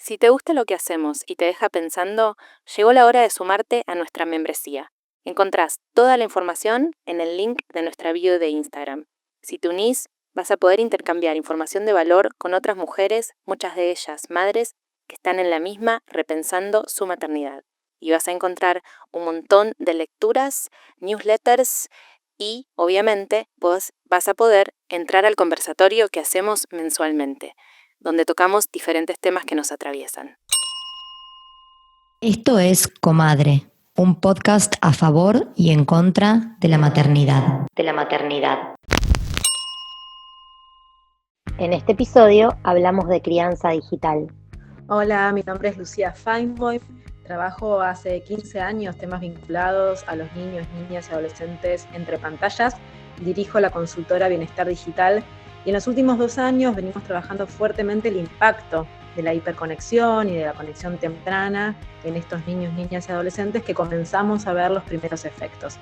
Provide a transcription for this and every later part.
Si te gusta lo que hacemos y te deja pensando, llegó la hora de sumarte a nuestra membresía. Encontrás toda la información en el link de nuestra bio de Instagram. Si te unís, vas a poder intercambiar información de valor con otras mujeres, muchas de ellas madres, que están en la misma repensando su maternidad. Y vas a encontrar un montón de lecturas, newsletters y, obviamente, vos vas a poder entrar al conversatorio que hacemos mensualmente, donde tocamos diferentes temas que nos atraviesan. Esto es Comadre, un podcast a favor y en contra de la maternidad. En este episodio hablamos de crianza digital. Hola, mi nombre es Lucía Feinboim. Trabajo hace 15 años temas vinculados a los niños, niñas y adolescentes entre pantallas. Dirijo la consultora Bienestar Digital y en los últimos 2 años venimos trabajando fuertemente el impacto de la hiperconexión y de la conexión temprana en estos niños, niñas y adolescentes que comenzamos a ver los primeros efectos.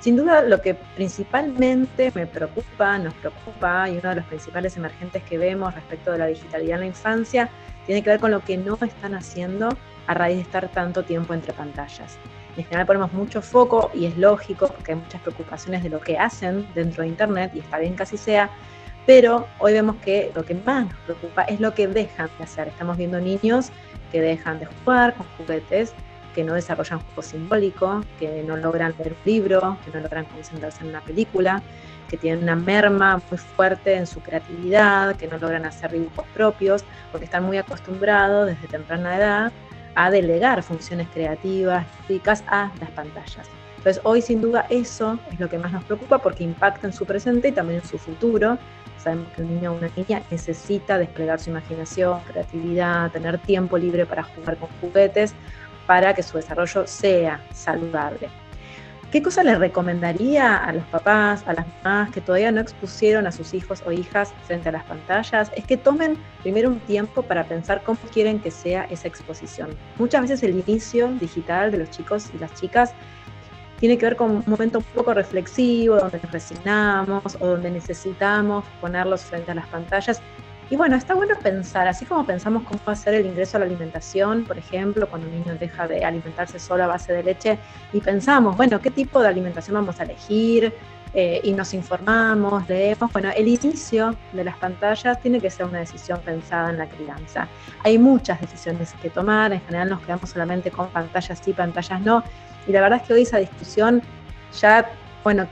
Sin duda, lo que principalmente nos preocupa, y uno de los principales emergentes que vemos respecto de la digitalidad en la infancia, tiene que ver con lo que no están haciendo a raíz de estar tanto tiempo entre pantallas. En general ponemos mucho foco, y es lógico, porque hay muchas preocupaciones de lo que hacen dentro de Internet, y está bien que así sea, pero hoy vemos que lo que más nos preocupa es lo que dejan de hacer. Estamos viendo niños que dejan de jugar con juguetes, que no desarrollan juego simbólico, que no logran leer un libro, que no logran concentrarse en una película, que tienen una merma muy fuerte en su creatividad, que no logran hacer dibujos propios, porque están muy acostumbrados desde temprana edad a delegar funciones creativas, lúdicas a las pantallas. Entonces hoy sin duda eso es lo que más nos preocupa porque impacta en su presente y también en su futuro. Sabemos que un niño o una niña necesita desplegar su imaginación, creatividad, tener tiempo libre para jugar con juguetes, para que su desarrollo sea saludable. ¿Qué cosa les recomendaría a los papás, a las mamás que todavía no expusieron a sus hijos o hijas frente a las pantallas? Es que tomen primero un tiempo para pensar cómo quieren que sea esa exposición. Muchas veces el inicio digital de los chicos y las chicas tiene que ver con un momento un poco reflexivo, donde nos resignamos o donde necesitamos ponerlos frente a las pantallas. Y bueno, está bueno pensar, así como pensamos cómo va a ser el ingreso a la alimentación, por ejemplo, cuando un niño deja de alimentarse solo a base de leche, y pensamos, bueno, ¿qué tipo de alimentación vamos a elegir? Y nos informamos, leemos. Bueno, el inicio de las pantallas tiene que ser una decisión pensada en la crianza. Hay muchas decisiones que tomar, en general nos quedamos solamente con pantallas sí, pantallas no, y la verdad es que hoy esa discusión ya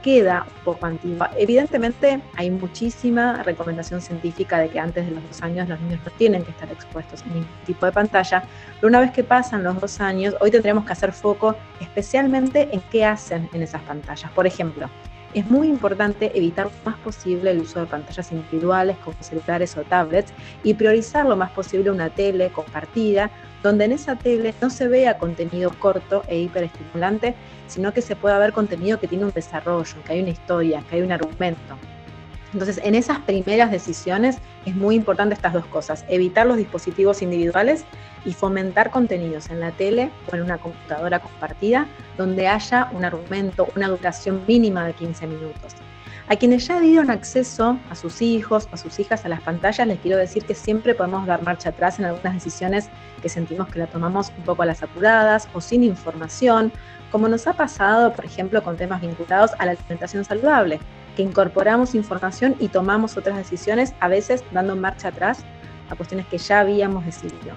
queda un poco antigua. Evidentemente hay muchísima recomendación científica de que antes de los 2 años los niños no tienen que estar expuestos a ningún tipo de pantalla, pero una vez que pasan los 2 años, hoy tendremos que hacer foco especialmente en qué hacen en esas pantallas. Por ejemplo, es muy importante evitar lo más posible el uso de pantallas individuales como celulares o tablets y priorizar lo más posible una tele compartida, donde en esa tele no se vea contenido corto e hiperestimulante, sino que se pueda ver contenido que tiene un desarrollo, que hay una historia, que hay un argumento. Entonces, en esas primeras decisiones es muy importante estas dos cosas: evitar los dispositivos individuales y fomentar contenidos en la tele o en una computadora compartida donde haya un argumento, una duración mínima de 15 minutos. A quienes ya dieron acceso a sus hijos o a sus hijas a las pantallas, les quiero decir que siempre podemos dar marcha atrás en algunas decisiones que sentimos que la tomamos un poco a las apuradas o sin información, como nos ha pasado, por ejemplo, con temas vinculados a la alimentación saludable, que incorporamos información y tomamos otras decisiones, a veces dando marcha atrás a cuestiones que ya habíamos decidido.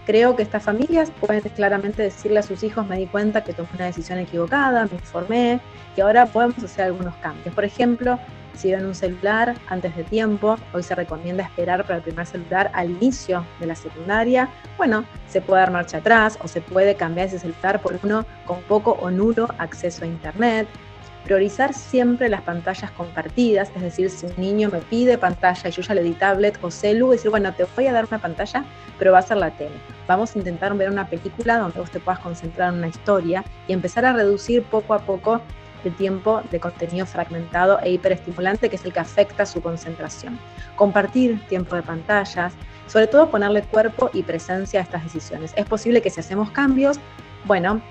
Creo que estas familias pueden claramente decirle a sus hijos: me di cuenta que tomé una decisión equivocada, me informé, y ahora podemos hacer algunos cambios. Por ejemplo, si ven un celular antes de tiempo, hoy se recomienda esperar para el primer celular al inicio de la secundaria. Bueno, se puede dar marcha atrás o se puede cambiar ese celular por uno con poco o nulo acceso a Internet. Priorizar siempre las pantallas compartidas, es decir, si un niño me pide pantalla y yo ya le di tablet o celu, decir, bueno, te voy a dar una pantalla, pero va a ser la tele. Vamos a intentar ver una película donde vos te puedas concentrar en una historia y empezar a reducir poco a poco el tiempo de contenido fragmentado e hiperestimulante, que es el que afecta su concentración. Compartir tiempo de pantallas, sobre todo ponerle cuerpo y presencia a estas decisiones. Es posible que si hacemos cambios,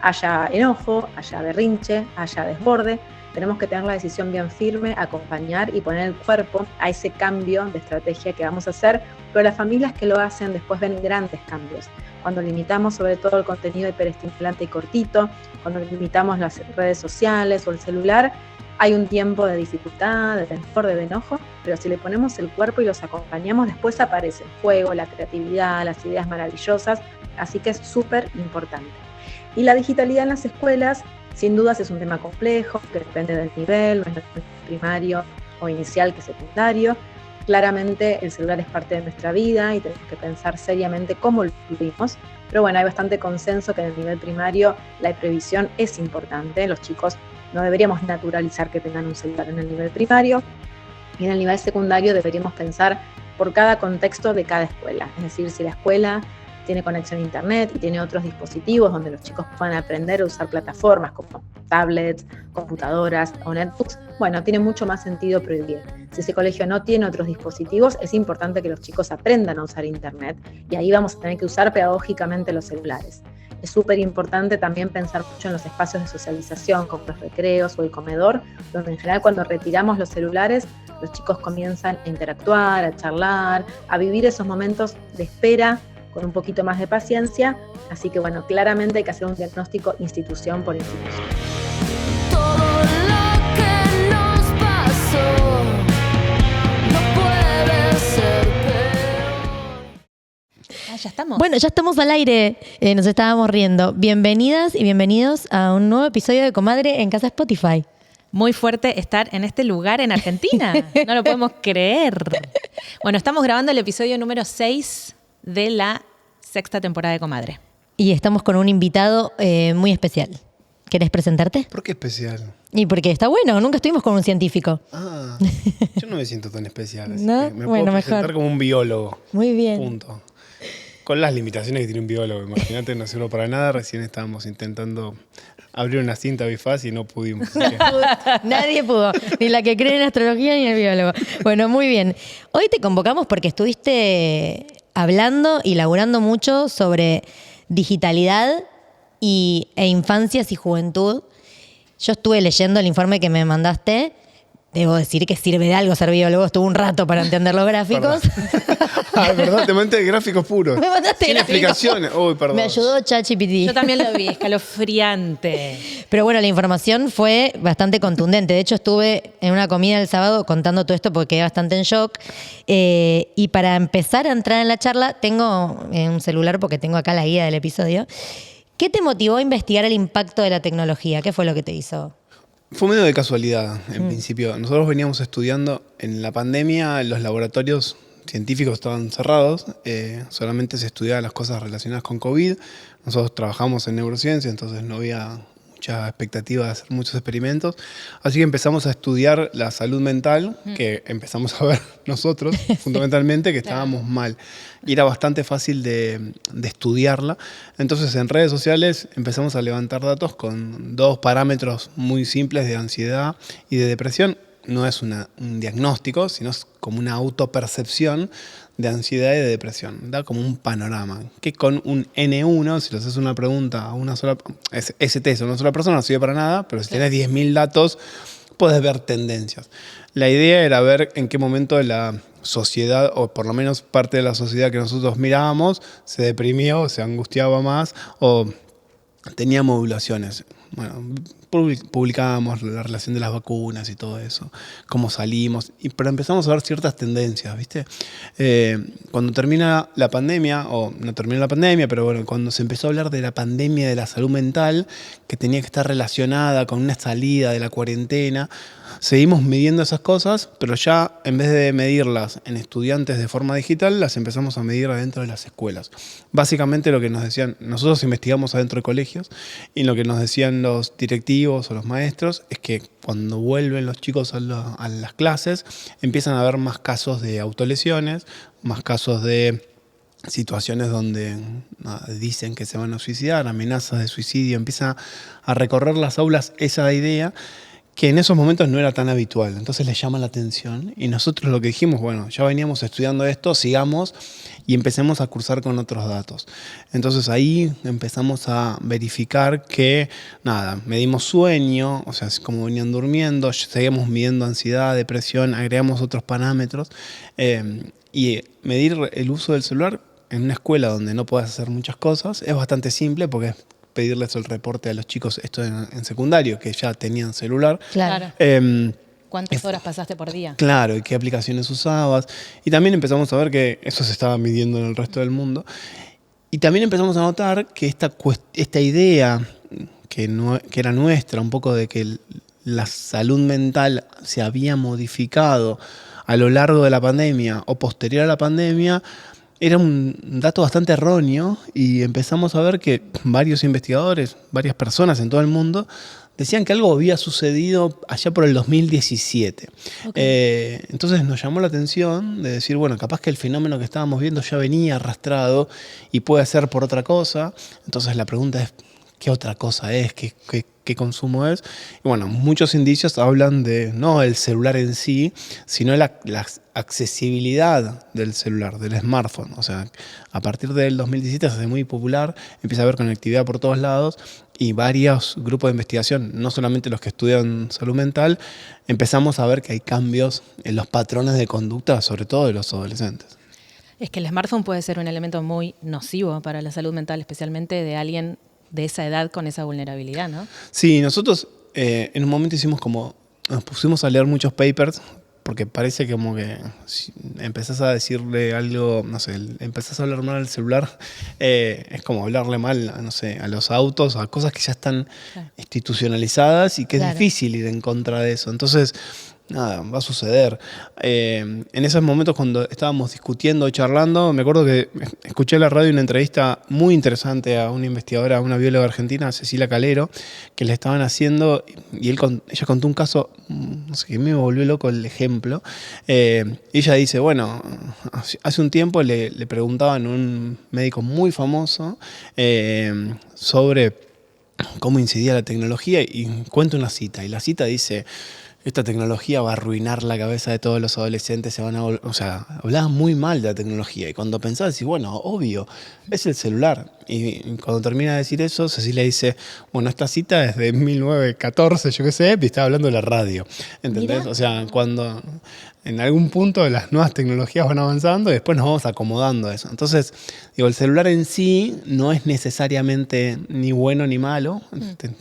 haya enojo, haya berrinche, haya desborde. Tenemos que tener la decisión bien firme, acompañar y poner el cuerpo a ese cambio de estrategia que vamos a hacer, pero las familias que lo hacen después ven grandes cambios. Cuando limitamos sobre todo el contenido hiperestimulante y cortito, cuando limitamos las redes sociales o el celular, hay un tiempo de dificultad, de temor, de enojo, pero si le ponemos el cuerpo y los acompañamos, después aparece el juego, la creatividad, las ideas maravillosas, así que es súper importante. Y la digitalidad en las escuelas, sin dudas es un tema complejo, que depende del nivel, no es primario o inicial que secundario. Claramente el celular es parte de nuestra vida y tenemos que pensar seriamente cómo lo incluimos, pero bueno, hay bastante consenso que en el nivel primario la previsión es importante. Los chicos no deberíamos naturalizar que tengan un celular en el nivel primario, y en el nivel secundario deberíamos pensar por cada contexto de cada escuela. Es decir, si la escuela tiene conexión a internet y tiene otros dispositivos donde los chicos puedan aprender a usar plataformas como tablets, computadoras o netbooks, bueno, tiene mucho más sentido prohibir. Si ese colegio no tiene otros dispositivos, es importante que los chicos aprendan a usar internet, y ahí vamos a tener que usar pedagógicamente los celulares. Es súper importante también pensar mucho en los espacios de socialización, como los recreos o el comedor, donde en general cuando retiramos los celulares, los chicos comienzan a interactuar, a charlar, a vivir esos momentos de espera con un poquito más de paciencia. Así que bueno, claramente hay que hacer un diagnóstico institución por institución. Todo lo que nos pasó no puede ser peor. Ya estamos. Bueno, ya estamos al aire, nos estábamos riendo. Bienvenidas y bienvenidos a un nuevo episodio de Comadre en Casa Spotify. Muy fuerte estar en este lugar en Argentina. No lo podemos creer. Bueno, estamos grabando el episodio número 6 de la 6ª temporada de Comadre. Y estamos con un invitado muy especial. ¿Querés presentarte? ¿Por qué especial? Y porque está bueno, nunca estuvimos con un científico. Ah, yo no me siento tan especial. Así ¿No? que me Bueno, puedo presentar mejor. como un biólogo. Muy bien. Punto. Con las limitaciones que tiene un biólogo. Imagínate, no sirvo para nada. Recién estábamos intentando abrir una cinta bifaz y no pudimos. Así que Nadie pudo, ni la que cree en astrología ni el biólogo. Bueno, muy bien. Hoy te convocamos porque estuviste hablando y laburando mucho sobre digitalidad e infancias y juventud. Yo estuve leyendo el informe que me mandaste. Debo decir que sirve de algo ser biólogo. Estuve un rato para entender los gráficos. Ay, perdón, te mandé gráficos puros. Me mandaste Sin gráficos. explicaciones. Uy, perdón. Me ayudó ChatGPT. Yo también lo vi, escalofriante. Pero bueno, la información fue bastante contundente. De hecho, estuve en una comida el sábado contando todo esto porque quedé bastante en shock. Y para empezar a entrar en la charla, tengo un celular porque tengo acá la guía del episodio. ¿Qué te motivó a investigar el impacto de la tecnología? ¿Qué fue lo que te hizo? Fue medio de casualidad, en principio. Nosotros veníamos estudiando en la pandemia, los laboratorios científicos estaban cerrados, solamente se estudiaban las cosas relacionadas con COVID. Nosotros trabajamos en neurociencia, entonces no había mucha expectativa de hacer muchos experimentos. Así que empezamos a estudiar la salud mental, que empezamos a ver nosotros, fundamentalmente, que estábamos mal. Y era bastante fácil de estudiarla. Entonces en redes sociales empezamos a levantar datos con 2 parámetros muy simples de ansiedad y de depresión. No es un diagnóstico, sino es como una autopercepción de ansiedad y de depresión. Da como un panorama. Que con un N1, si le haces una pregunta a una sola... Ese test a una sola persona no sirve para nada, pero si tenés 10.000 datos, podés ver tendencias. La idea era ver en qué momento de la sociedad, o por lo menos parte de la sociedad que nosotros mirábamos, se deprimió, se angustiaba más o tenía modulaciones. Bueno, publicábamos la relación de las vacunas y todo eso, cómo salimos, pero empezamos a ver ciertas tendencias, ¿viste? Cuando termina la pandemia, o no terminó la pandemia, pero bueno, cuando se empezó a hablar de la pandemia de la salud mental, que tenía que estar relacionada con una salida de la cuarentena, seguimos midiendo esas cosas, pero ya en vez de medirlas en estudiantes de forma digital, las empezamos a medir adentro de las escuelas. Básicamente lo que nos decían, nosotros investigamos adentro de colegios, y lo que nos decían los directivos o los maestros es que cuando vuelven los chicos a las clases, empiezan a haber más casos de autolesiones, más casos de situaciones donde dicen que se van a suicidar, amenazas de suicidio, empieza a recorrer las aulas esa idea que en esos momentos no era tan habitual. Entonces les llama la atención y nosotros lo que dijimos, bueno, ya veníamos estudiando esto, sigamos y empecemos a cursar con otros datos. Entonces ahí empezamos a verificar que, nada, medimos sueño, o sea, cómo venían durmiendo, seguíamos midiendo ansiedad, depresión, agregamos otros parámetros y medir el uso del celular en una escuela donde no puedes hacer muchas cosas es bastante simple porque es pedirles el reporte a los chicos, esto en secundario, que ya tenían celular. Claro. ¿Cuántas horas pasaste por día? Claro, y qué aplicaciones usabas. Y también empezamos a ver que eso se estaba midiendo en el resto del mundo. Y también empezamos a notar que esta idea que era nuestra, un poco de que la salud mental se había modificado a lo largo de la pandemia o posterior a la pandemia, era un dato bastante erróneo y empezamos a ver que varios investigadores, varias personas en todo el mundo decían que algo había sucedido allá por el 2017. Okay. Entonces nos llamó la atención de decir, bueno, capaz que el fenómeno que estábamos viendo ya venía arrastrado y puede ser por otra cosa. Entonces la pregunta es, ¿qué otra cosa es? ¿Qué consumo es? Y bueno, muchos indicios hablan de no el celular en sí, sino la accesibilidad del celular, del smartphone. O sea, a partir del 2017 se hace muy popular, empieza a haber conectividad por todos lados y varios grupos de investigación, no solamente los que estudian salud mental, empezamos a ver que hay cambios en los patrones de conducta, sobre todo de los adolescentes. Es que el smartphone puede ser un elemento muy nocivo para la salud mental, especialmente de alguien de esa edad con esa vulnerabilidad, ¿no? Sí, nosotros en un momento nos pusimos a leer muchos papers porque parece como que si empezás a decirle algo, no sé, empezás a hablar mal al celular, es como hablarle mal, no sé, a los autos, a cosas que ya están institucionalizadas y que es difícil ir en contra de eso. Entonces, nada, va a suceder. En esos momentos cuando estábamos discutiendo y charlando, me acuerdo que escuché en la radio una entrevista muy interesante a una investigadora, a una bióloga argentina, Cecilia Calero, que le estaban haciendo y ella contó un caso, no sé, que me volvió loco el ejemplo. Ella dice, bueno, hace un tiempo le preguntaban a un médico muy famoso sobre cómo incidía la tecnología y cuenta una cita. Y la cita dice, esta tecnología va a arruinar la cabeza de todos los adolescentes, o sea, hablaban muy mal de la tecnología. Y cuando pensabas, bueno, obvio, es el celular. Y cuando termina de decir eso, Cecilia dice, bueno, esta cita es de 1914, yo qué sé, y estaba hablando de la radio. ¿Entendés? Mirá. O sea, cuando en algún punto las nuevas tecnologías van avanzando y después nos vamos acomodando a eso. Entonces, digo, el celular en sí no es necesariamente ni bueno ni malo.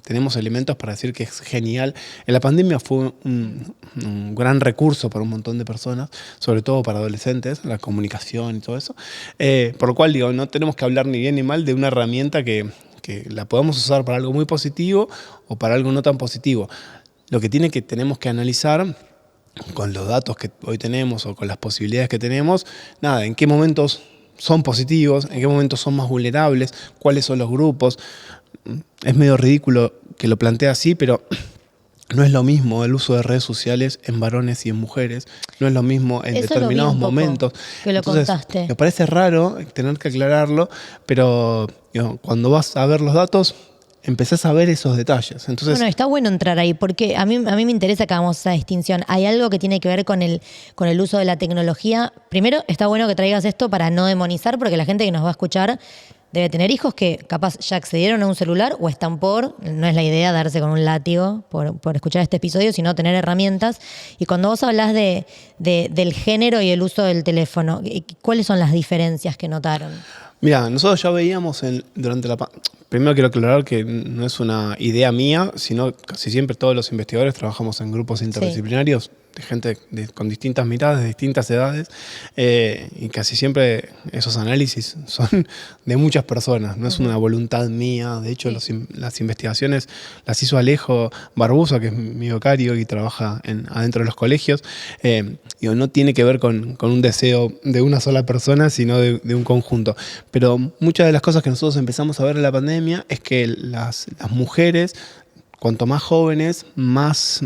Tenemos elementos para decir que es genial. En la pandemia fue un gran recurso para un montón de personas, sobre todo para adolescentes, la comunicación y todo eso. Por lo cual, digo, no tenemos que hablar ni bien ni mal de una herramienta que la podemos usar para algo muy positivo o para algo no tan positivo. Lo que tenemos que analizar con los datos que hoy tenemos o con las posibilidades que tenemos, nada, en qué momentos son positivos, en qué momentos son más vulnerables, cuáles son los grupos. Es medio ridículo que lo plantee así, pero no es lo mismo el uso de redes sociales en varones y en mujeres, no es lo mismo en determinados momentos. Que lo Entonces, contaste. Me parece raro tener que aclararlo, pero cuando vas a ver los datos, empezás a ver esos detalles. Entonces, bueno, está bueno entrar ahí, porque a mí me interesa que hagamos esa distinción. Hay algo que tiene que ver con el uso de la tecnología. Primero, está bueno que traigas esto para no demonizar, porque la gente que nos va a escuchar debe tener hijos que capaz ya accedieron a un celular o están no es la idea darse con un látigo por escuchar este episodio, sino tener herramientas. Y cuando vos hablás del género y el uso del teléfono, ¿cuáles son las diferencias que notaron? Mira, nosotros ya veíamos primero quiero aclarar que no es una idea mía, sino casi siempre todos los investigadores trabajamos en grupos interdisciplinarios de gente con distintas miradas, de distintas edades, y casi siempre esos análisis son de muchas personas, no es una voluntad mía. De hecho, las investigaciones las hizo Alejo Barbusa, que es mi becario y trabaja adentro de los colegios. No tiene que ver con un deseo de una sola persona, sino de un conjunto. Pero muchas de las cosas que nosotros empezamos a ver en la pandemia es que las mujeres, cuanto más jóvenes, más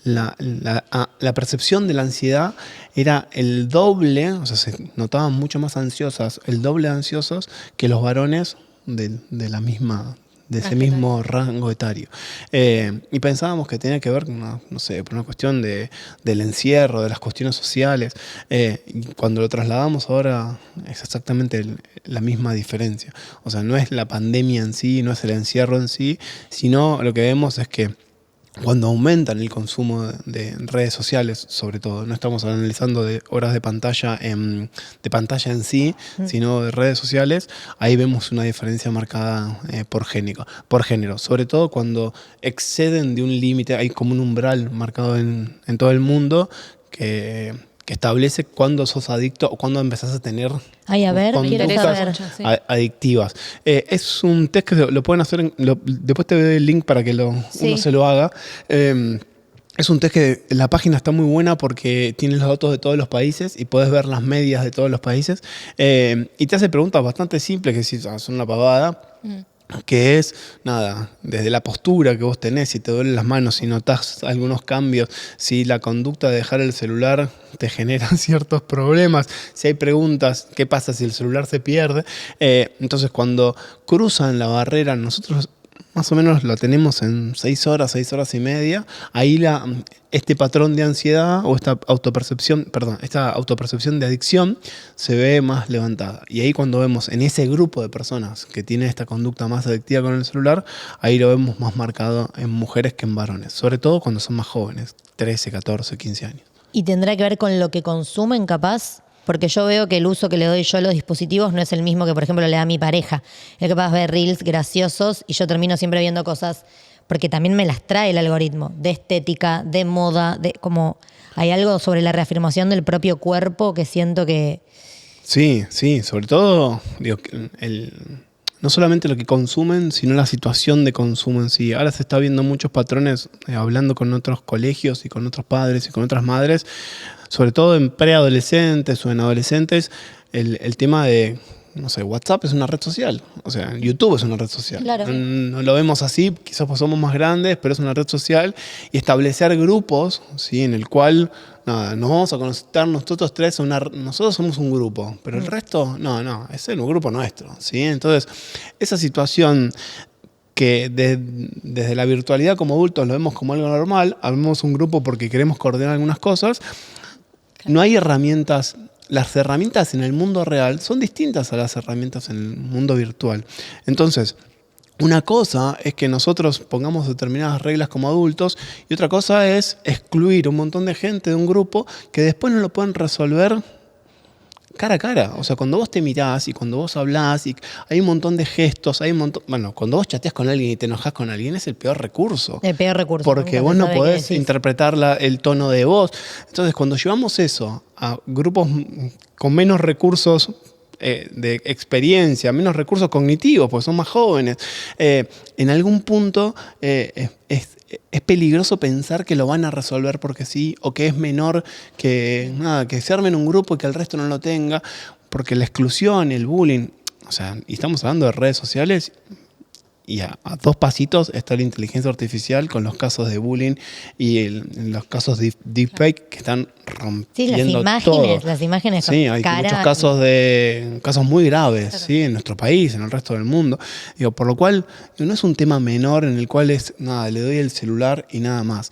la percepción de la ansiedad era el doble, o sea, se notaban mucho más ansiosas, el doble de ansiosos que los varones de la misma de ese mismo rango etario. Y pensábamos que tenía que ver, no sé, por una cuestión del encierro, de las cuestiones sociales. Y cuando lo trasladamos ahora es exactamente la misma diferencia. O sea, no es la pandemia en sí, no es el encierro en sí, sino lo que vemos es que cuando aumentan el consumo de redes sociales, sobre todo, no estamos analizando de horas de pantalla en sí, sino de redes sociales, ahí vemos una diferencia marcada por género. Sobre todo cuando exceden de un límite, hay como un umbral marcado en todo el mundo que establece cuándo sos adicto o cuándo empezás a tener Ay, a ver, quiero conductas saber. Sí. adictivas. Es un test que lo pueden hacer, después te doy el link para que Sí. uno se lo haga. Es un test que la página está muy buena porque tiene los datos de todos los países y puedes ver las medias de todos los países. Y te hace preguntas bastante simples que sí, son una pavada. Que es, nada, desde la postura que vos tenés, si te duelen las manos, si notás algunos cambios, si la conducta de dejar el celular te genera ciertos problemas, si hay preguntas, ¿qué pasa si el celular se pierde? Entonces, cuando cruzan la barrera, nosotros más o menos lo tenemos en 6 horas y media, ahí este patrón de ansiedad o esta autopercepción de adicción se ve más levantada. Y ahí cuando vemos en ese grupo de personas que tiene esta conducta más adictiva con el celular, ahí lo vemos más marcado en mujeres que en varones, sobre todo cuando son más jóvenes, 13, 14, 15 años. ¿Y tendrá que ver con lo que consumen, capaz? Porque yo veo que el uso que le doy yo a los dispositivos no es el mismo que, por ejemplo, le da a mi pareja. El capaz ve reels graciosos y yo termino siempre viendo cosas, porque también me las trae el algoritmo, de estética, de moda, de como hay algo sobre la reafirmación del propio cuerpo que siento que... Sí, sobre todo, digo, no solamente lo que consumen, sino la situación de consumo en sí. Ahora se está viendo muchos patrones, hablando con otros colegios y con otros padres y con otras madres, sobre todo en preadolescentes o en adolescentes, el tema de, no sé, WhatsApp es una red social, o sea, YouTube es una red social. Claro. No lo vemos así, quizás pues somos más grandes, pero es una red social, y establecer grupos, ¿sí? En el cual nos vamos a conectar nosotros tres, nosotros somos un grupo, pero el resto, no, ese es un grupo nuestro, ¿sí? Entonces, esa situación que desde la virtualidad como adultos lo vemos como algo normal, armamos un grupo porque queremos coordinar algunas cosas, no hay herramientas. Las herramientas en el mundo real son distintas a las herramientas en el mundo virtual. Entonces, una cosa es que nosotros pongamos determinadas reglas como adultos y otra cosa es excluir un montón de gente de un grupo que después no lo pueden resolver cara a cara. O sea, cuando vos te mirás y cuando vos hablás y hay un montón de gestos, cuando vos chateás con alguien y te enojás con alguien es el peor recurso. El peor recurso. Porque nunca vos se no sabe qué podés decís. interpretar el tono de voz. Entonces, cuando llevamos eso a grupos con menos recursos de experiencia, menos recursos cognitivos, porque son más jóvenes, en algún punto es peligroso pensar que lo van a resolver porque sí, o que es menor que se armen un grupo y que el resto no lo tenga, porque la exclusión, el bullying, o sea, y estamos hablando de redes sociales. Y a 2 pasitos está la inteligencia artificial con los casos de bullying y los casos de deepfake que están Sí, rompiendo las imágenes con Sí, hay cara. muchos casos muy graves, ¿sí? En nuestro país, en el resto del mundo. Digo, por lo cual no es un tema menor en el cual le doy el celular y nada más.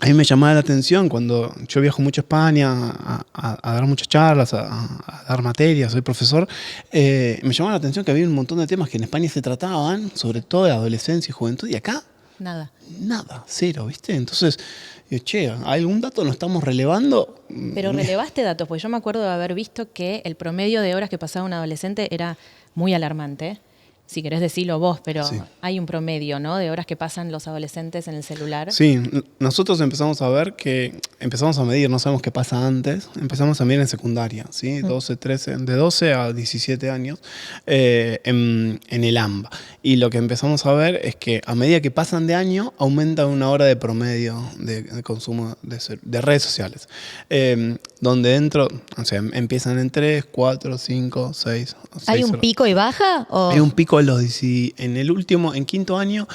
A mí me llamaba la atención cuando yo viajo mucho a España a dar muchas charlas, a dar materias, soy profesor, me llamaba la atención que había un montón de temas que en España se trataban, sobre todo de adolescencia y juventud, y acá Nada. cero, ¿viste? Entonces, digo, ¿algún dato no estamos relevando? Pero relevaste datos, porque yo me acuerdo de haber visto que el promedio de horas que pasaba un adolescente era muy alarmante. Si querés decirlo vos, pero Sí. hay un promedio, ¿no? De horas que pasan los adolescentes en el celular. Sí, nosotros empezamos a medir, no sabemos qué pasa antes, empezamos a medir en secundaria, ¿sí? 12, 13, de 12 a 17 años en el AMBA. Y lo que empezamos a ver es que a medida que pasan de año, aumenta 1 hora de promedio de consumo de redes sociales. Donde dentro, o sea, empiezan en 3, 4, 5, 6. ¿Hay un pico y baja? ¿O? Hay un pico en quinto año.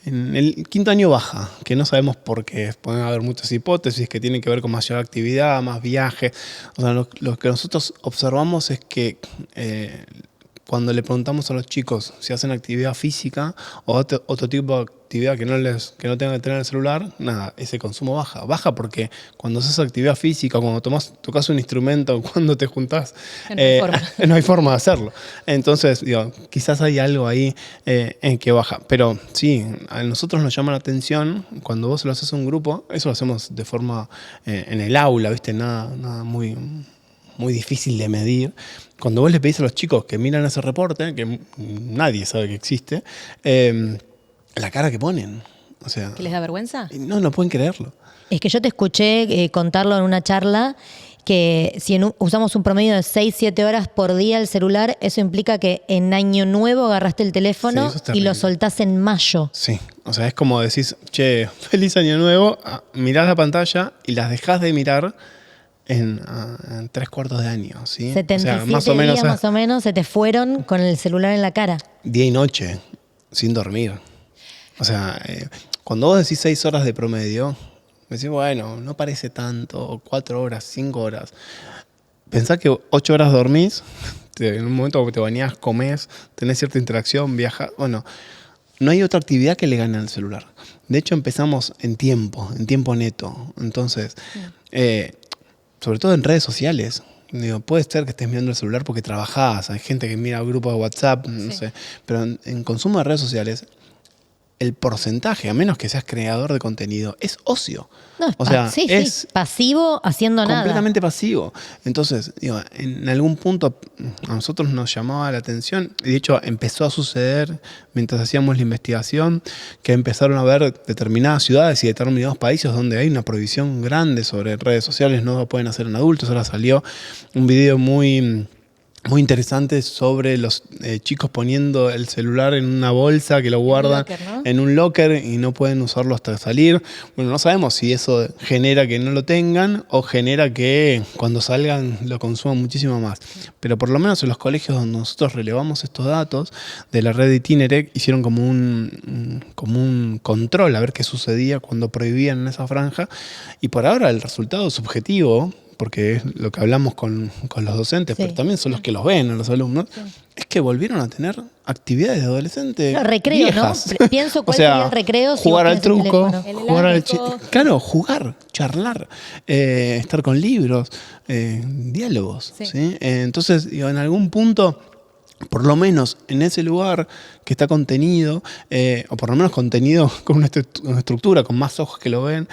En el quinto año baja, que no sabemos por qué. Pueden haber muchas hipótesis que tienen que ver con mayor actividad, más viajes. O sea, lo que nosotros observamos es que cuando le preguntamos a los chicos si hacen actividad física o otro tipo de actividad que no tengan que tener el celular, nada, ese consumo baja. Baja porque cuando haces actividad física, cuando tocas un instrumento, cuando te juntás, no hay forma de hacerlo. Entonces, digo, quizás hay algo ahí en que baja. Pero sí, a nosotros nos llama la atención cuando vos lo haces a un grupo, eso lo hacemos de forma en el aula, ¿viste? Nada muy difícil de medir. Cuando vos le pedís a los chicos que miran ese reporte, que nadie sabe que existe, la cara que ponen. O sea, ¿Que les da vergüenza? No pueden creerlo. Es que yo te escuché contarlo en una charla que si usamos un promedio de 6-7 horas por día el celular, eso implica que en Año Nuevo agarraste el teléfono Sí, eso es y terrible. lo soltás en mayo. Sí, o sea, es como decís, che, feliz año nuevo, mirás la pantalla y las dejás de mirar en 3/4 de año, ¿sí? 77 o sea, más o menos, días más o menos se te fueron con el celular en la cara. día y noche, sin dormir. O sea, cuando vos decís 6 horas de promedio, decís, bueno, no parece tanto, 4 horas, 5 horas. Pensá que 8 horas dormís, en un momento que te bañás, comés, tenés cierta interacción, viajás. Bueno, no hay otra actividad que le gane al celular. De hecho, empezamos en tiempo neto. Entonces, sobre todo en redes sociales. Digo, puede ser que estés mirando el celular porque trabajás, hay gente que mira grupos de WhatsApp, no sé. Pero en consumo de redes sociales, el porcentaje, a menos que seas creador de contenido, es ocio. No, O sea, sí, es pasivo haciendo nada. completamente pasivo. Entonces, digo, en algún punto a nosotros nos llamaba la atención, y de hecho empezó a suceder mientras hacíamos la investigación, que empezaron a ver determinadas ciudades y determinados países donde hay una prohibición grande sobre redes sociales, no lo pueden hacer en adultos. Ahora salió un video muy interesante sobre los chicos poniendo el celular en una bolsa que lo guardan locker, ¿no? en un locker y no pueden usarlo hasta salir. Bueno, no sabemos si eso genera que no lo tengan o genera que cuando salgan lo consuman muchísimo más. Pero por lo menos en los colegios donde nosotros relevamos estos datos de la red de Itinere, hicieron como un control a ver qué sucedía cuando prohibían en esa franja. Y por ahora el resultado subjetivo, porque es lo que hablamos con los docentes, Sí. pero también son los que los ven a los alumnos, es que volvieron a tener actividades de adolescente No, recreo, viejas. ¿no? Pienso cuál sería el recreo si jugar vos al tenés el truco, teléfono. El jugar al heládico. claro, jugar, charlar, estar con libros, diálogos. Sí. ¿Sí? Entonces, digo, en algún punto, por lo menos en ese lugar que está contenido, o por lo menos contenido con una estructura, con más ojos que lo ven,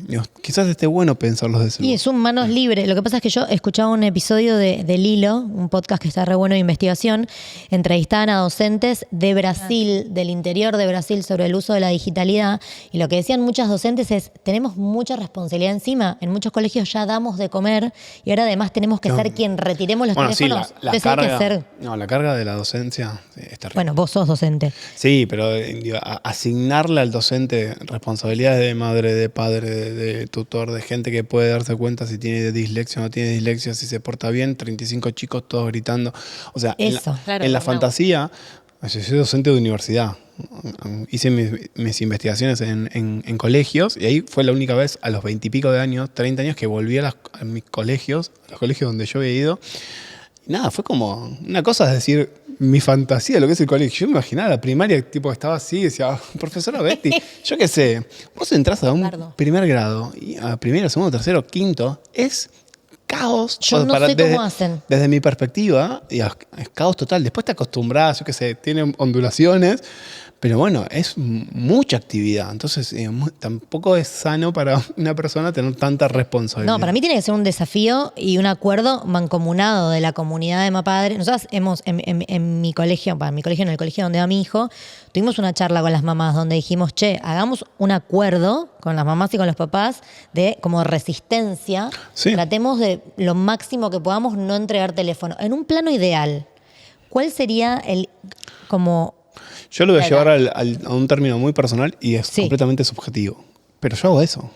digo, quizás esté bueno pensarlos de ese Y lugar. es un manos libres. Lo que pasa es que yo escuchaba un episodio de Lilo, un podcast que está re bueno de investigación. Entrevistaban a docentes de Brasil, del interior de Brasil, sobre el uso de la digitalidad. Y lo que decían muchas docentes es, tenemos mucha responsabilidad encima. En muchos colegios ya damos de comer y ahora además tenemos que ser quien retiremos los Bueno, sí, teléfonos. la Entonces hay carga, que ser... no, la carga de la docencia es terrible. Bueno, vos sos docente. Sí, pero digo, asignarle al docente responsabilidades de madre, de padre, de tutor, de gente que puede darse cuenta si tiene dislexia o no tiene dislexia, si se porta bien, 35 chicos todos gritando. O sea, Eso. Claro, en la no. fantasía, yo soy docente de universidad, hice mis investigaciones en colegios y ahí fue la única vez a los 20 y pico de años, 30 años, que volví a mis colegios, a los colegios donde yo había ido. Y nada, fue como una cosa, es decir, mi fantasía de lo que es el colegio. Yo me imaginaba la primaria, tipo, estaba así, y decía, profesora Betty, yo qué sé, vos entras a un Bardo. primer grado, y a primero, segundo, tercero, quinto, es caos. Yo no sé cómo hacen. Desde mi perspectiva, es caos total. Después te acostumbras, yo qué sé, tiene ondulaciones, pero bueno, es mucha actividad. Entonces, tampoco es sano para una persona tener tanta responsabilidad. No, para mí tiene que ser un desafío y un acuerdo mancomunado de la comunidad de Mapadre. Nosotros hemos, en mi colegio, en el colegio donde va mi hijo, tuvimos una charla con las mamás donde dijimos, che, hagamos un acuerdo con las mamás y con los papás de como resistencia. Sí. Tratemos de lo máximo que podamos no entregar teléfono. En un plano ideal, ¿cuál sería el como... Yo lo voy a llevar a un término muy personal y es Sí. completamente subjetivo. Pero yo hago eso.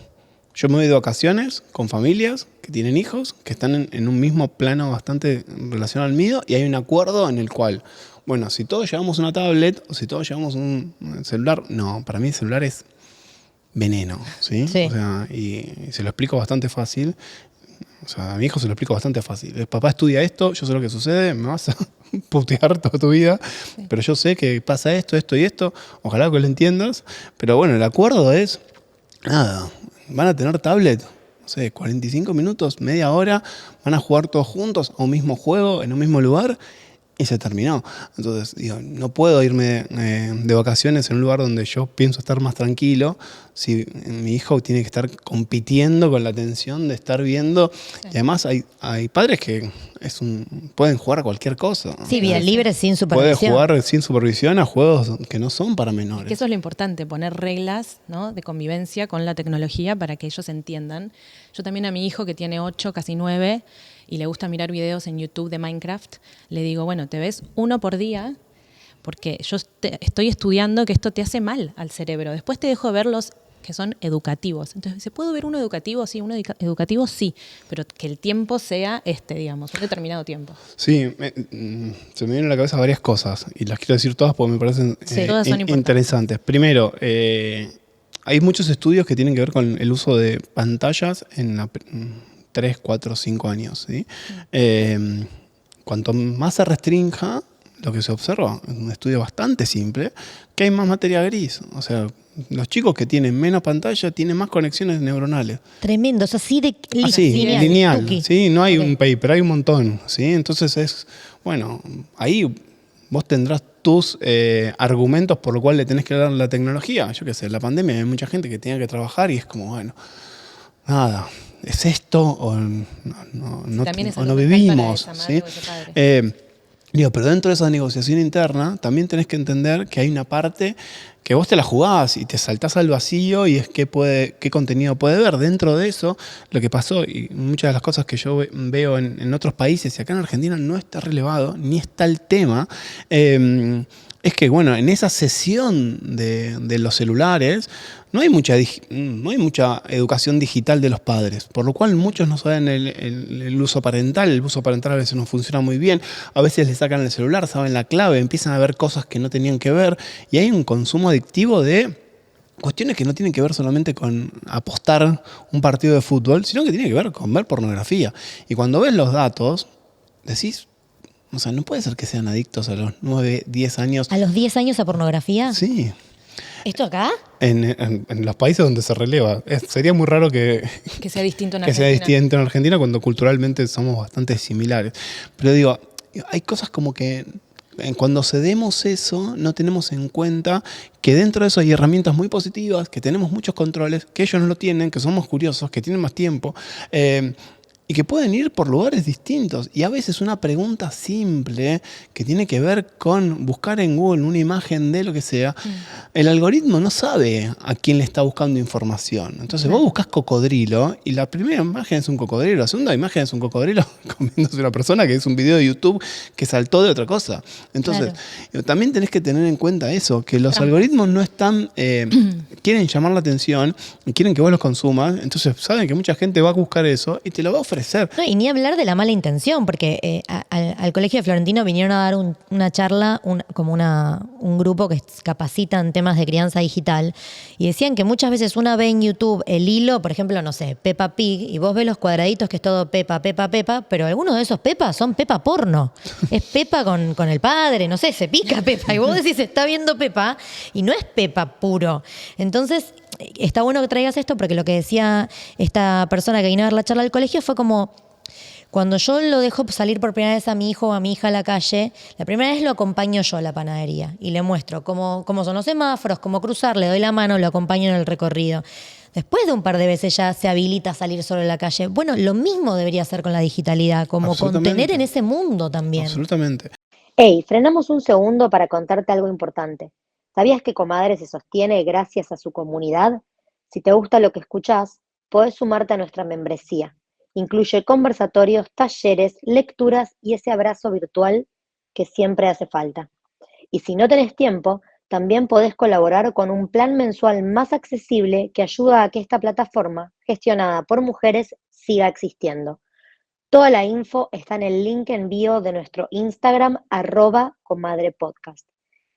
Yo me voy de vacaciones con familias que tienen hijos, que están en un mismo plano bastante relacionado al mío, y hay un acuerdo en el cual, bueno, si todos llevamos una tablet o si todos llevamos un celular, no, para mí el celular es veneno, ¿sí? Sí. O sea, y se lo explico bastante fácil. O sea, a mi hijo se lo explico bastante fácil. El papá estudia esto, yo sé lo que sucede, me vas a putear toda tu vida, pero yo sé que pasa esto, esto y esto. Ojalá que lo entiendas. Pero bueno, el acuerdo es, nada, van a tener tablet, no sé, 45 minutos, media hora, van a jugar todos juntos a un mismo juego, en un mismo lugar. Y se terminó. Entonces, digo, no puedo irme de vacaciones en un lugar donde yo pienso estar más tranquilo si mi hijo tiene que estar compitiendo con la tensión de estar viendo. Y además hay padres que pueden jugar a cualquier cosa. Sí, vía libre sin Puede supervisión. jugar sin supervisión a juegos que no son para menores. Que eso es lo importante, poner reglas, ¿no?, de convivencia con la tecnología para que ellos entiendan. Yo también a mi hijo, que tiene 8, casi 9, y le gusta mirar videos en YouTube de Minecraft, le digo, bueno, te ves uno por día, porque yo estoy estudiando que esto te hace mal al cerebro. Después te dejo ver los que son educativos. Entonces, ¿se puede ver uno educativo? Sí, uno educativo sí, pero que el tiempo sea digamos, un determinado tiempo. Sí, se me vienen a la cabeza varias cosas y las quiero decir todas porque me parecen Sí, todas son importantes. interesantes. Primero, hay muchos estudios que tienen que ver con el uso de pantallas en 3, 4, 5 años. ¿Sí? Cuanto más se restrinja, lo que se observa, es un estudio bastante simple, que hay más materia gris. O sea, los chicos que tienen menos pantalla tienen más conexiones neuronales. Tremendo, es así de Así, lineal. tuki. ¿Sí? No hay Ok. un paper, hay un montón. ¿Sí? Entonces bueno, ahí vos tendrás tus argumentos por lo cual le tenés que dar la tecnología. Yo qué sé, la pandemia hay mucha gente que tenía que trabajar y es como, bueno, nada, ¿es esto o no También es o algo no mental para vivimos? esa ¿Sí? madre o ese padre. Pero dentro de esa negociación interna también tenés que entender que hay una parte que vos te la jugás y te saltás al vacío y es qué contenido puede ver. Dentro de eso, lo que pasó y muchas de las cosas que yo veo en otros países y acá en Argentina no está relevado, ni está el tema, es que, bueno, en esa sesión de los celulares no hay mucha educación digital de los padres, por lo cual muchos no saben el uso parental. El uso parental a veces no funciona muy bien, a veces le sacan el celular, saben la clave, empiezan a ver cosas que no tenían que ver y hay un consumo adictivo de cuestiones que no tienen que ver solamente con apostar un partido de fútbol, sino que tiene que ver con ver pornografía. Y cuando ves los datos, decís, o sea, no puede ser que sean adictos a los 9, 10 años. ¿A los 10 años a pornografía? Sí, ¿Esto acá? en los países donde se releva. Sería muy raro que Que sea distinto en sea Argentina. distinto en Argentina cuando culturalmente somos bastante similares. Pero digo, hay cosas como que cuando cedemos eso, no tenemos en cuenta que dentro de eso hay herramientas muy positivas, que tenemos muchos controles, que ellos no lo tienen, que somos curiosos, que tienen más tiempo. Y que pueden ir por lugares distintos. Y a veces una pregunta simple que tiene que ver con buscar en Google una imagen de lo que sea, el algoritmo no sabe a quién le está buscando información. Entonces vos buscas cocodrilo y la primera imagen es un cocodrilo, la segunda imagen es un cocodrilo comiéndose una persona, que es un video de YouTube que saltó de otra cosa. Entonces también tenés que tener en cuenta eso, que los algoritmos no están, quieren llamar la atención y quieren que vos los consumas, entonces saben que mucha gente va a buscar eso y te lo va a ofrecer. No, y ni hablar de la mala intención, porque al Colegio de Florentino vinieron a dar una charla, un grupo que capacita en temas de crianza digital, y decían que muchas veces una ve en YouTube el hilo, por ejemplo, no sé, Peppa Pig, y vos ves los cuadraditos que es todo Peppa, Peppa, Peppa, pero algunos de esos Peppa son Peppa porno. Es Peppa con el padre, no sé, se pica Peppa, y vos decís, está viendo Peppa, y no es Peppa puro. Entonces, está bueno que traigas esto porque lo que decía esta persona que vino a ver la charla del colegio fue como, cuando yo lo dejo salir por primera vez a mi hijo o a mi hija a la calle, la primera vez lo acompaño yo a la panadería y le muestro cómo son los semáforos, cómo cruzar, le doy la mano, lo acompaño en el recorrido. Después de un par de veces ya se habilita a salir solo en la calle. Bueno, lo mismo debería hacer con la digitalidad, como contener en ese mundo también. Absolutamente. Hey, frenamos un segundo para contarte algo importante. ¿Sabías que Comadre se sostiene gracias a su comunidad? Si te gusta lo que escuchás, podés sumarte a nuestra membresía. Incluye conversatorios, talleres, lecturas y ese abrazo virtual que siempre hace falta. Y si no tenés tiempo, también podés colaborar con un plan mensual más accesible que ayuda a que esta plataforma, gestionada por mujeres, siga existiendo. Toda la info está en el link en bio de nuestro Instagram, @comadrepodcast.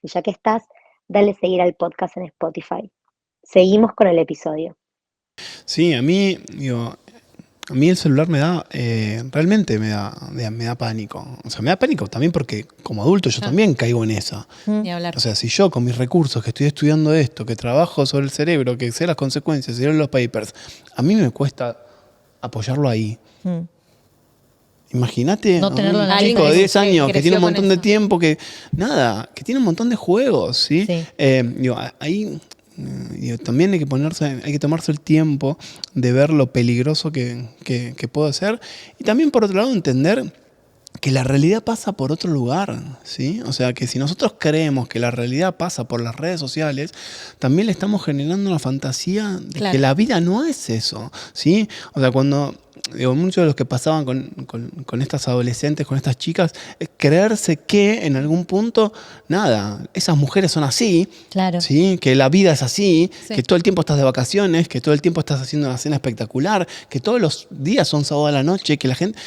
Y ya que estás, dale seguir al podcast en Spotify. Seguimos con el episodio. Sí, a mí, digo, A mí el celular realmente me da pánico. O sea, me da pánico también porque como adulto yo también caigo en esa. Ni hablar. O sea, si yo con mis recursos, que estoy estudiando esto, que trabajo sobre el cerebro, que sé las consecuencias, sé los papers, a mí me cuesta apoyarlo ahí. Imagínate No tenerlo en la un chico lista. de 10 años que Creció tiene un con montón de eso. tiempo, que tiene un montón de juegos, ¿sí? Sí. Ahí también hay que tomarse el tiempo de ver lo peligroso que puede ser. Y también, por otro lado, entender que la realidad pasa por otro lugar, ¿sí? O sea, que si nosotros creemos que la realidad pasa por las redes sociales, también le estamos generando una fantasía de Claro. que la vida no es eso, ¿sí? O sea, muchos de los que pasaban con estas adolescentes, con estas chicas, es creerse que en algún punto, esas mujeres son así, Claro. ¿sí? Que la vida es así, Sí. que todo el tiempo estás de vacaciones, que todo el tiempo estás haciendo una cena espectacular, que todos los días son sábado a la noche, que la gente...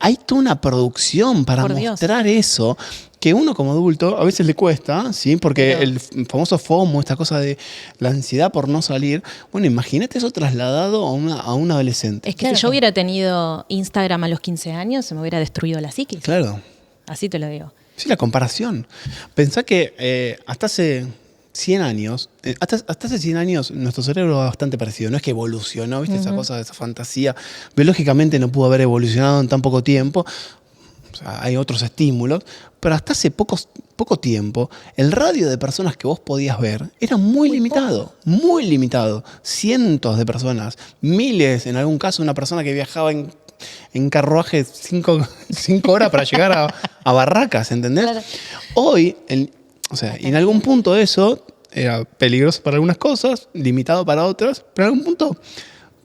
Hay toda una producción para Por Dios. mostrar eso, que uno como adulto a veces le cuesta, ¿sí? Porque Pero- el famoso FOMO, esta cosa de la ansiedad por no salir, bueno, imagínate eso trasladado a un adolescente. Es que Claro. si yo hubiera tenido Instagram a los 15 años, se me hubiera destruido la psiquis. Claro. Así te lo digo. Sí, la comparación. Pensá que hasta hace 100 años, hasta hace 100 años nuestro cerebro era bastante parecido. No es que evolucionó, ¿viste? Esa cosa, esa fantasía. Biológicamente no pudo haber evolucionado en tan poco tiempo. O sea, hay otros estímulos. Pero hasta hace poco tiempo, el radio de personas que vos podías ver era muy limitado. Muy limitado. Cientos de personas. Miles, en algún caso, una persona que viajaba en carruaje 5 horas para llegar a Barracas, ¿entendés? Claro. Hoy, en algún punto eso era peligroso para algunas cosas, limitado para otras, pero en algún punto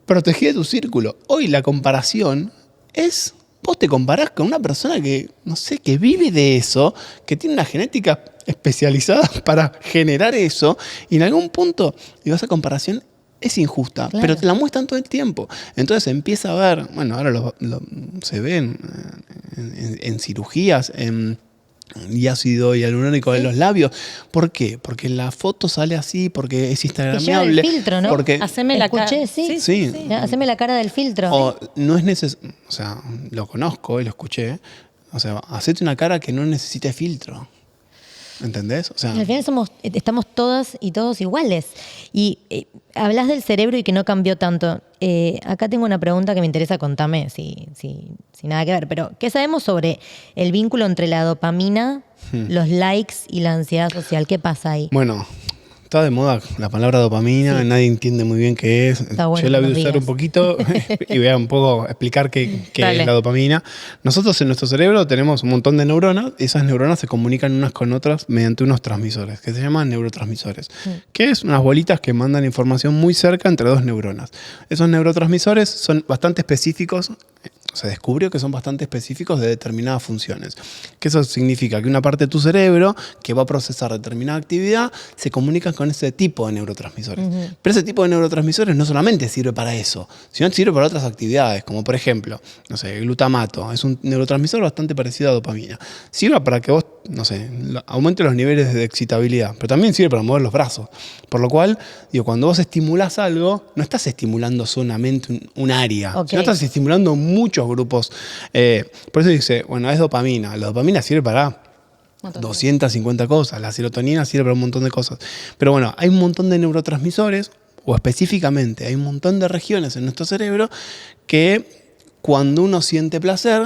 protegía tu círculo. Hoy la comparación es, vos te comparás con una persona que, no sé, que vive de eso, que tiene una genética especializada para generar eso, y en algún punto, esa comparación es injusta, Claro. pero te la muestran todo el tiempo. Entonces empieza a ver, bueno, ahora se ven en cirugías, y ácido hialurónico en los labios. ¿Por qué? Porque la foto sale así, porque es Que lleva el instagramable. filtro, ¿no? Porque Haceme la cara. Escuché, sí. Sí. Ya, haceme la cara del filtro. o no es necesario, o sea, lo conozco y lo escuché. O sea, hacete una cara que no necesite filtro. ¿Entendés? O sea, Y al final estamos todas y todos iguales. Y hablas del cerebro y que no cambió tanto. Acá tengo una pregunta que me interesa, contame si nada que ver. Pero, ¿qué sabemos sobre el vínculo entre la dopamina, los likes y la ansiedad social? ¿Qué pasa ahí? bueno, está de moda la palabra dopamina, nadie entiende muy bien qué es. Está bueno Yo la que voy a nos usar digas. un poquito y voy a un poco explicar qué Dale. es la dopamina. Nosotros en nuestro cerebro tenemos un montón de neuronas y esas neuronas se comunican unas con otras mediante unos transmisores que se llaman neurotransmisores, que es unas bolitas que mandan información muy cerca entre dos neuronas. Esos neurotransmisores son bastante específicos. Se descubrió que son bastante específicos de determinadas funciones. Que eso significa que una parte de tu cerebro que va a procesar determinada actividad se comunica con ese tipo de neurotransmisores. Pero ese tipo de neurotransmisores no solamente sirve para eso, sino que sirve para otras actividades, como por ejemplo, no sé, el glutamato. Es un neurotransmisor bastante parecido a dopamina. Sirve para que vos, no sé, aumente los niveles de excitabilidad, pero también sirve para mover los brazos. Por lo cual, cuando vos estimulás algo, no estás estimulando solamente un área, Ok. sino estás estimulando muchos grupos. Por eso dice, bueno, es dopamina. La dopamina sirve para 250 cosas. La serotonina sirve para un montón de cosas. Pero bueno, hay un montón de neurotransmisores, o específicamente hay un montón de regiones en nuestro cerebro que cuando uno siente placer,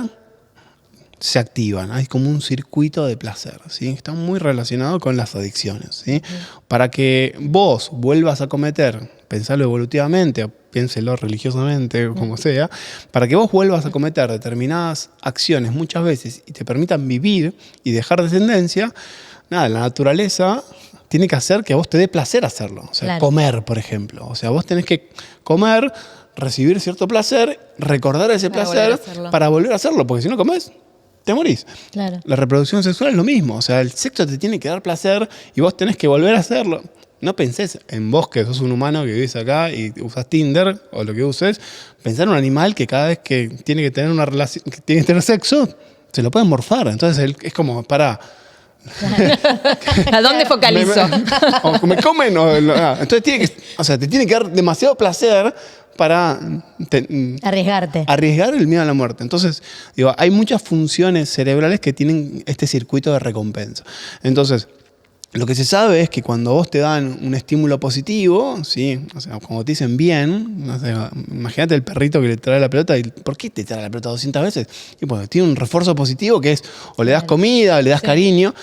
se activan. Hay como un circuito de placer, ¿sí? Está muy relacionado con las adicciones, ¿sí? Para que vos vuelvas a cometer, pensalo evolutivamente, o piénselo religiosamente, o como sea, para que vos vuelvas a cometer determinadas acciones muchas veces y te permitan vivir y dejar descendencia, la naturaleza tiene que hacer que a vos te dé placer hacerlo. O sea, Claro. comer, por ejemplo. O sea, vos tenés que comer, recibir cierto placer, recordar ese Para volver a placer hacerlo. para volver a hacerlo, porque si no comés, te morís. Claro. La reproducción sexual es lo mismo. O sea, el sexo te tiene que dar placer y vos tenés que volver a hacerlo. No pensés en vos que sos un humano que vivís acá y usás Tinder o lo que uses. Pensá en un animal que cada vez que tiene que tener una relación, que tiene que tener sexo, se lo pueden morfar. Entonces es como, ¿A dónde focalizo? O me comen entonces te tiene que dar demasiado placer para Arriesgarte. arriesgar el miedo a la muerte. Entonces, digo, hay muchas funciones cerebrales que tienen este circuito de recompensa. Entonces, lo que se sabe es que cuando vos te dan un estímulo positivo, ¿sí? O sea, cuando te dicen bien, no sé, imagínate el perrito que le trae la pelota y ¿por qué te trae la pelota 200 veces? Y pues tiene un refuerzo positivo que es o le das comida, o le das cariño.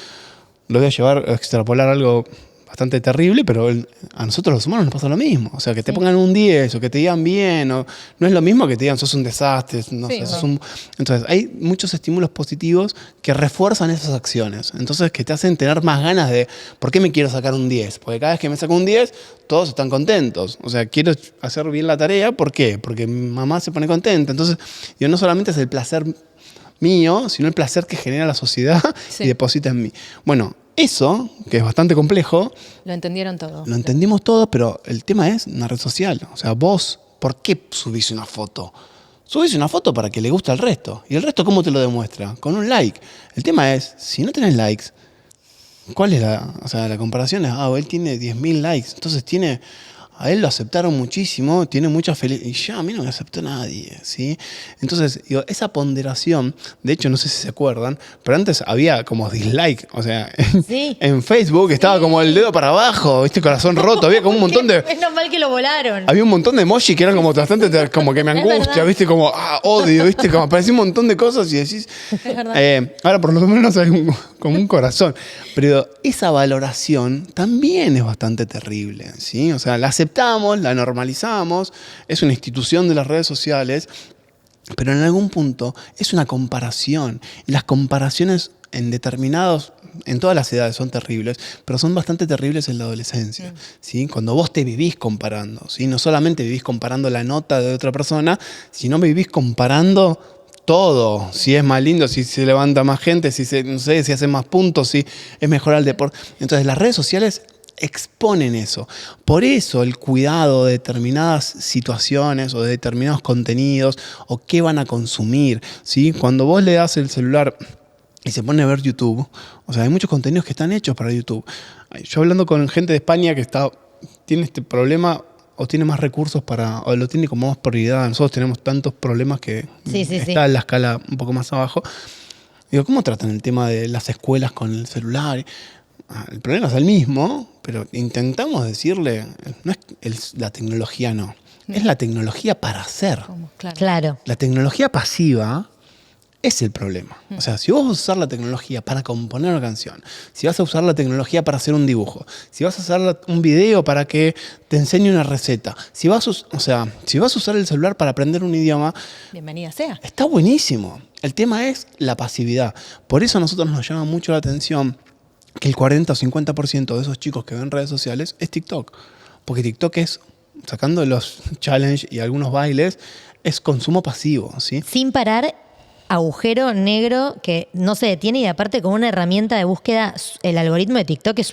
Lo voy a llevar a extrapolar algo bastante terrible, pero a nosotros los humanos nos pasa lo mismo. O sea, que te pongan un 10 o que te digan bien, o, no es lo mismo que te digan sos un desastre. No sé, entonces, hay muchos estímulos positivos que refuerzan esas acciones. Entonces, que te hacen tener más ganas de, ¿por qué me quiero sacar un 10? Porque cada vez que me saco un 10, todos están contentos. O sea, quiero hacer bien la tarea, ¿por qué? Porque mi mamá se pone contenta. Entonces, no solamente es el placer mío, sino el placer que genera la sociedad y deposita en mí. Bueno, eso, que es bastante complejo, Lo entendieron todo. lo entendimos todo, pero el tema es una red social. O sea, vos, ¿por qué subís una foto? Subís una foto para que le guste al resto. ¿Y el resto cómo te lo demuestra? Con un like. El tema es, si no tenés likes, ¿cuál es la comparación? Es, él tiene 10.000 likes, entonces a él lo aceptaron muchísimo, tiene mucha felicidad. Y ya a mí no me aceptó nadie, ¿sí? Entonces, digo, esa ponderación, de hecho, no sé si se acuerdan, pero antes había como dislike. O sea, en Facebook estaba como el dedo para abajo, ¿viste? Corazón roto. Había como un montón de. Es normal que lo volaron. Había un montón de emojis que eran como bastante, como que me angustia, ¿viste? Como, odio, ¿viste? Como aparecía un montón de cosas y decís. Es verdad. Ahora, por lo menos hay como un corazón. Pero esa valoración también es bastante terrible, ¿sí? O sea, la aceptamos, la normalizamos, es una institución de las redes sociales, pero en algún punto es una comparación. Y las comparaciones en todas las edades son terribles, pero son bastante terribles en la adolescencia, ¿sí? Cuando vos te vivís comparando, ¿sí? No solamente vivís comparando la nota de otra persona, sino vivís comparando todo, si es más lindo, si se levanta más gente, si hace más puntos, si es mejor el deporte. Entonces las redes sociales exponen eso. Por eso el cuidado de determinadas situaciones o de determinados contenidos o qué van a consumir, ¿sí? Cuando vos le das el celular y se pone a ver YouTube, o sea, hay muchos contenidos que están hechos para YouTube. Yo hablando con gente de España que tiene este problema o tiene más recursos o lo tiene como más prioridad. Nosotros tenemos tantos problemas que está en la escala un poco más abajo. Digo, ¿cómo tratan el tema de las escuelas con el celular? El problema es el mismo, pero intentamos decirle, no es la tecnología, no. Es la tecnología para hacer. Claro. La tecnología pasiva es el problema. O sea, si vos vas a usar la tecnología para componer una canción, si vas a usar la tecnología para hacer un dibujo, si vas a usar un video para que te enseñe una receta, si vas a usar el celular para aprender un idioma, bienvenida sea. Está buenísimo. El tema es la pasividad. Por eso a nosotros nos llama mucho la atención que el 40 o 50% de esos chicos que ven redes sociales es TikTok. Porque TikTok es, sacando los challenges y algunos bailes, es consumo pasivo, ¿sí? Sin parar, agujero negro que no se detiene y aparte con una herramienta de búsqueda, el algoritmo de TikTok es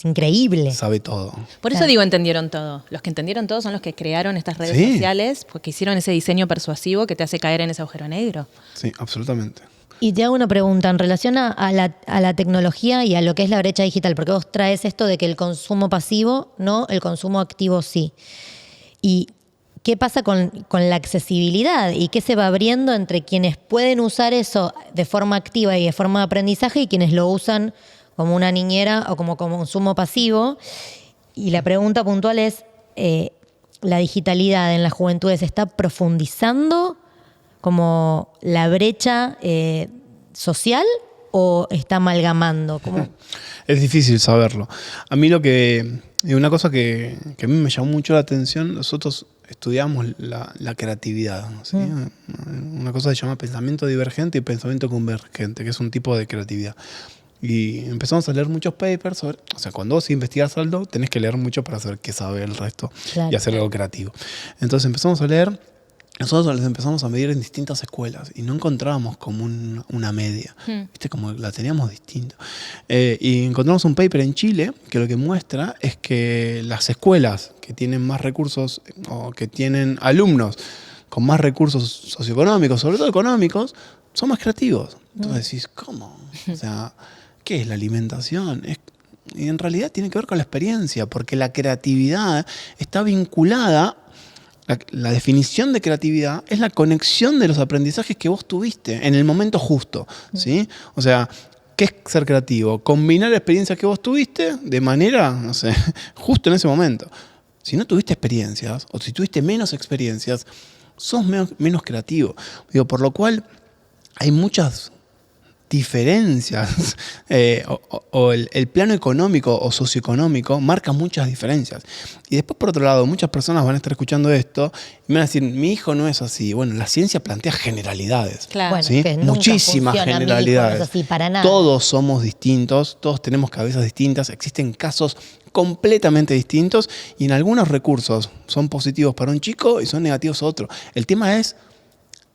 increíble. Sabe todo. Por eso digo entendieron todo. Los que entendieron todo son los que crearon estas redes sociales, porque hicieron ese diseño persuasivo que te hace caer en ese agujero negro. Sí, absolutamente. Y te hago una pregunta en relación a la tecnología y a lo que es la brecha digital, porque vos traes esto de que el consumo pasivo no, el consumo activo sí. ¿Y qué pasa con la accesibilidad? ¿Y qué se va abriendo entre quienes pueden usar eso de forma activa y de forma de aprendizaje y quienes lo usan como una niñera o como consumo pasivo? Y la pregunta puntual es, ¿la digitalidad en las juventudes está profundizando como la brecha social o está amalgamando? ¿Cómo? Es difícil saberlo. A mí una cosa que a mí me llamó mucho la atención, nosotros estudiamos la creatividad, ¿sí? Una cosa que se llama pensamiento divergente y pensamiento convergente, que es un tipo de creatividad. Y empezamos a leer muchos papers sobre, o sea, cuando vos investigás algo, tenés que leer mucho para saber qué sabe el resto y hacer algo creativo. Entonces empezamos a leer. Nosotros les empezamos a medir en distintas escuelas y no encontrábamos como una media, ¿viste? Como la teníamos distinta. Y encontramos un paper en Chile que lo que muestra es que las escuelas que tienen más recursos o que tienen alumnos con más recursos socioeconómicos, sobre todo económicos, son más creativos. Entonces decís, ¿cómo? O sea, ¿qué es la alimentación? Y en realidad tiene que ver con la experiencia, porque la creatividad está vinculada. La definición de creatividad es la conexión de los aprendizajes que vos tuviste en el momento justo, ¿sí? O sea, ¿qué es ser creativo? Combinar experiencias que vos tuviste de manera, no sé, justo en ese momento. Si no tuviste experiencias, o si tuviste menos experiencias, sos menos creativo. Digo, por lo cual hay muchas diferencias, o el plano económico o socioeconómico marca muchas diferencias. Y después, por otro lado, muchas personas van a estar escuchando esto y me van a decir, mi hijo no es así. Bueno, la ciencia plantea generalidades. Claro. Bueno, ¿sí? que nunca Muchísimas funciona, mi hijo generalidades. no es así, para nada. Todos somos distintos, todos tenemos cabezas distintas, existen casos completamente distintos y en algunos recursos son positivos para un chico y son negativos para otro. El tema es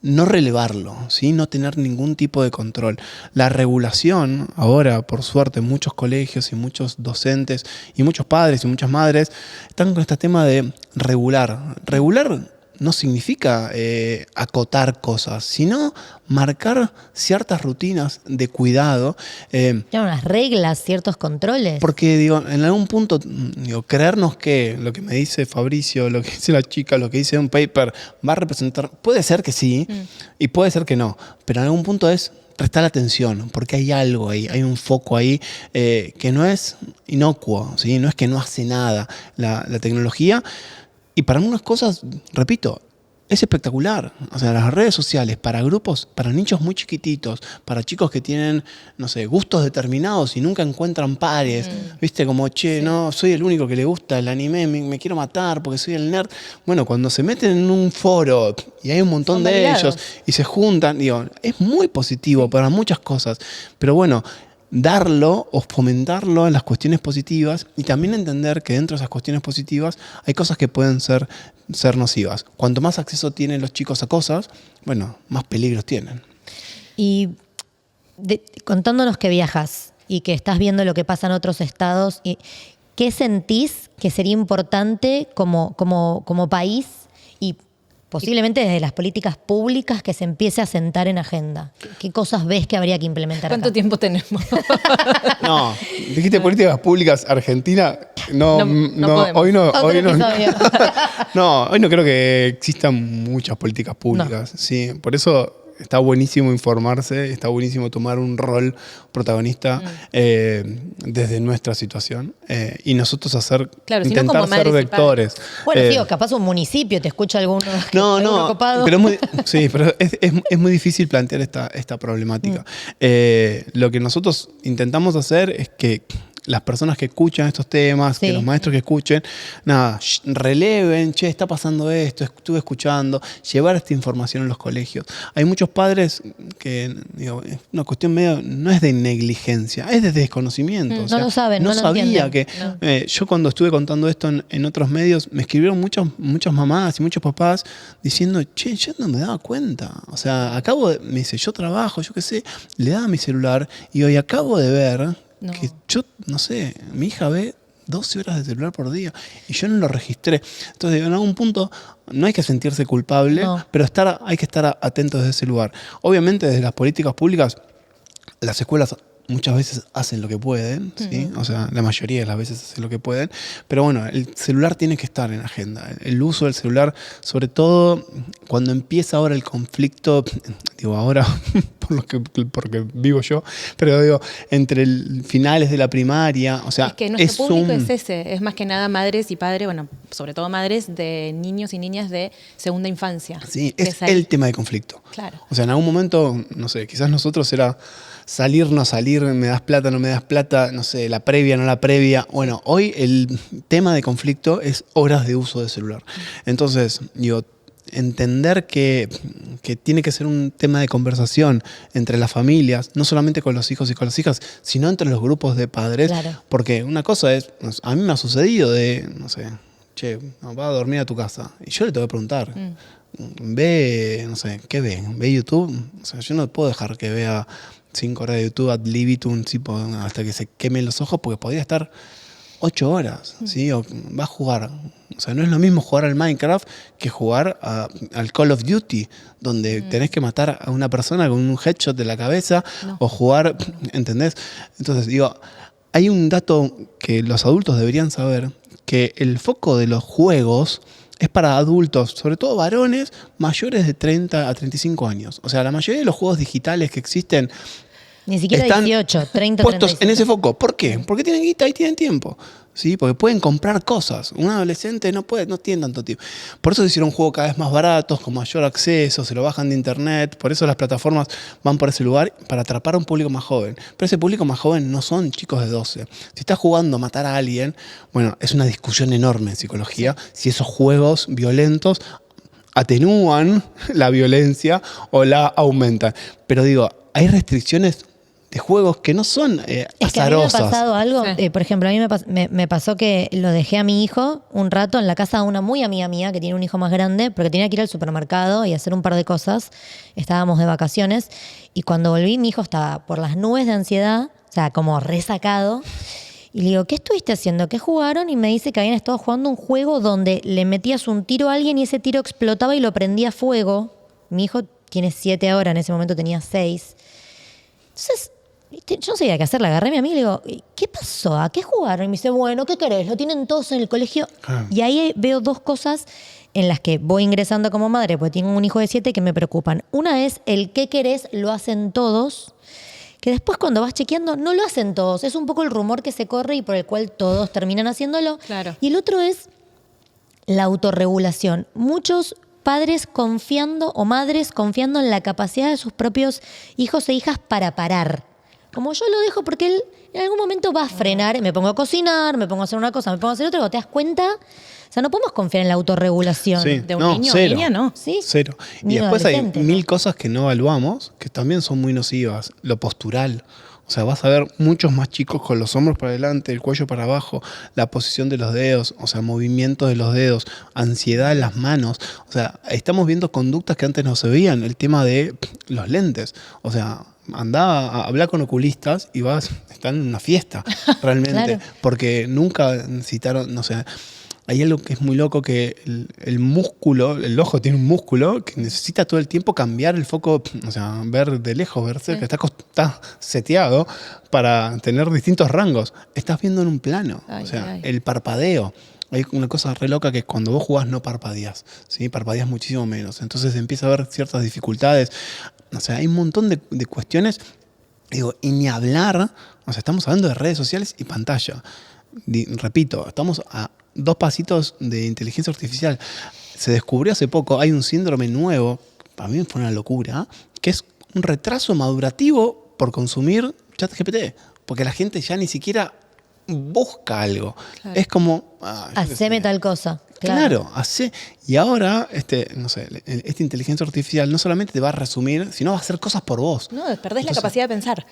no relevarlo, ¿sí? No tener ningún tipo de control. La regulación, ahora, por suerte, muchos colegios y muchos docentes y muchos padres y muchas madres están con este tema de regular. Regular no significa acotar cosas, sino marcar ciertas rutinas de cuidado. Tiene unas reglas, ciertos controles. Porque, digo, en algún punto, creernos que lo que me dice Fabricio, lo que dice la chica, lo que dice un paper, va a representar, puede ser que sí, y puede ser que no, pero en algún punto es prestar atención, porque hay algo ahí, hay un foco ahí que no es inocuo, ¿sí? No es que no hace nada la tecnología. Y para algunas cosas, repito, es espectacular. O sea, las redes sociales para grupos, para nichos muy chiquititos, para chicos que tienen, no sé, gustos determinados y nunca encuentran pares. ¿Viste? Como, che, no, soy el único que le gusta el anime, me quiero matar porque soy el nerd. Bueno, cuando se meten en un foro y hay un montón de ellos y se juntan, digo, es muy positivo para muchas cosas. Pero bueno, darlo o fomentarlo en las cuestiones positivas y también entender que dentro de esas cuestiones positivas hay cosas que pueden ser nocivas. Cuanto más acceso tienen los chicos a cosas, bueno, más peligros tienen. Y contándonos que viajas y que estás viendo lo que pasa en otros estados, ¿qué sentís que sería importante como país y posiblemente desde las políticas públicas que se empiece a sentar en agenda? ¿Qué cosas ves que habría que implementar ¿Cuánto acá? tiempo tenemos? No, dijiste políticas públicas Argentina. No, podemos. hoy no. Otro Hoy no, episodio. no, hoy no creo que existan muchas políticas públicas. Sí, por eso está buenísimo informarse, está buenísimo tomar un rol protagonista desde nuestra situación y nosotros Claro, si no intentar como ser madres y vectores. Bueno, sí, o capaz un municipio, te escucha alguno. No, copado. pero es muy difícil plantear esta problemática. Lo que nosotros intentamos hacer es que las personas que escuchan estos temas, Sí. que los maestros que escuchen, nada, releven, che, está pasando esto, estuve escuchando, llevar esta información en los colegios. Hay muchos padres que, digo, es una cuestión medio, no es de negligencia, es de desconocimiento. O sea, no lo saben, no lo sabía entienden. que yo cuando estuve contando esto en otros medios, me escribieron muchas mamás y muchos papás diciendo, che, yo no me daba cuenta. O sea, me dice, yo trabajo, yo qué sé, le daba mi celular y hoy acabo de ver que yo, no sé, mi hija ve 12 horas de celular por día y yo no lo registré. Entonces, en algún punto no hay que sentirse culpable, pero hay que estar atentos desde ese lugar. Obviamente, desde las políticas públicas, las escuelas muchas veces hacen lo que pueden, ¿sí? O sea, la mayoría de las veces hacen lo que pueden, pero bueno, el celular tiene que estar en agenda. El uso del celular, sobre todo cuando empieza ahora el conflicto, digo ahora porque vivo yo, pero digo, entre finales de la primaria, o sea, Es que nuestro público es ese, es más que nada madres y padres, bueno, sobre todo madres de niños y niñas de segunda infancia. Sí, Que es ahí. el tema de conflicto. Claro. O sea, en algún momento, no sé, quizás nosotros era salir, no salir, me das plata, no me das plata, no sé, la previa, no la previa. Bueno, hoy el tema de conflicto es horas de uso de celular. Entonces, digo, entender que tiene que ser un tema de conversación entre las familias, no solamente con los hijos y con las hijas, sino entre los grupos de padres. Claro. Porque una cosa es, a mí me ha sucedido de, no sé, che, va a dormir a tu casa. Y yo le tengo que preguntar, ve, no sé, ¿qué ve? ¿Ve YouTube? O sea, yo no puedo dejar que vea 5 horas de YouTube ad libitum, tipo, hasta que se quemen los ojos, porque podría estar 8 horas, ¿sí? O va a jugar. O sea, no es lo mismo jugar al Minecraft que jugar al Call of Duty, donde tenés que matar a una persona con un headshot de la cabeza o jugar, ¿entendés? Entonces, digo, hay un dato que los adultos deberían saber, que el foco de los juegos es para adultos, sobre todo varones mayores de 30 a 35 años. O sea, la mayoría de los juegos digitales que existen Ni siquiera están 18, 30, puestos 35. en ese foco. ¿Por qué? Porque tienen guita y tienen tiempo. ¿Sí? Porque pueden comprar cosas. Un adolescente no tiene tanto tiempo. Por eso se hicieron juegos cada vez más baratos, con mayor acceso, se lo bajan de internet. Por eso las plataformas van por ese lugar para atrapar a un público más joven. Pero ese público más joven no son chicos de 12. Si estás jugando a matar a alguien, bueno, es una discusión enorme en psicología si esos juegos violentos atenúan la violencia o la aumentan. Pero digo, hay restricciones de juegos que no son Es que a mí me ha azarosas. pasado algo, Sí. por ejemplo, a mí me pasó que lo dejé a mi hijo un rato en la casa de una muy amiga mía que tiene un hijo más grande, porque tenía que ir al supermercado y hacer un par de cosas. Estábamos de vacaciones y cuando volví mi hijo estaba por las nubes de ansiedad, o sea, como resacado. Y le digo, ¿qué estuviste haciendo? ¿Qué jugaron? Y me dice que habían estado jugando un juego donde le metías un tiro a alguien y ese tiro explotaba y lo prendía a fuego. Mi hijo tiene 7 ahora, en ese momento tenía 6. Entonces, ¿viste? Yo no sabía qué hacer, la agarré a mi amiga y le digo, ¿qué pasó? ¿A qué jugaron? Y me dice, bueno, ¿qué querés? Lo tienen todos en el colegio. Claro. Y ahí veo dos cosas en las que voy ingresando como madre, porque tengo un hijo de 7 que me preocupan. Una es el qué querés, lo hacen todos, que después cuando vas chequeando no lo hacen todos. Es un poco el rumor que se corre y por el cual todos terminan haciéndolo. Claro. Y el otro es la autorregulación. Muchos padres confiando o madres confiando en la capacidad de sus propios hijos e hijas para parar. Como yo lo dejo porque él en algún momento va a frenar, me pongo a cocinar, me pongo a hacer una cosa, me pongo a hacer otra, cuando te das cuenta, o sea, no podemos confiar en la autorregulación. Sí. De un No, niño o cero. niña, no. ¿Sí? Cero. Y Ni un después hay adolescente, ¿no? 1000 cosas que no evaluamos, que también son muy nocivas. Lo postural. O sea, vas a ver muchos más chicos con los hombros para adelante, el cuello para abajo, la posición de los dedos, o sea, movimiento de los dedos, ansiedad en las manos. O sea, estamos viendo conductas que antes no se veían. El tema de los lentes. O sea, andá a hablar con oculistas y están en una fiesta, realmente. Claro. Porque nunca citaron, no sé. Hay algo que es muy loco, que el músculo, el ojo tiene un músculo que necesita todo el tiempo cambiar el foco, o sea, ver de lejos, ver cerca, está seteado para tener distintos rangos. Estás viendo en un plano, Ay, o sea, ay. el parpadeo. Hay una cosa re loca que cuando vos jugás no parpadeás, ¿sí? Parpadeás muchísimo menos. Entonces empieza a haber ciertas dificultades. O sea, hay un montón de cuestiones, digo, y ni hablar, o sea, estamos hablando de redes sociales y pantalla. Repito, estamos a 2 pasitos de inteligencia artificial. Se descubrió hace poco, hay un síndrome nuevo, para mí fue una locura, que es un retraso madurativo por consumir ChatGPT. Porque la gente ya ni siquiera busca algo. Claro. Es como... yo qué Haceme sé. tal cosa. Claro, hace. Y ahora, no sé, esta inteligencia artificial no solamente te va a resumir, sino va a hacer cosas por vos. No, perdés la Entonces, capacidad de pensar.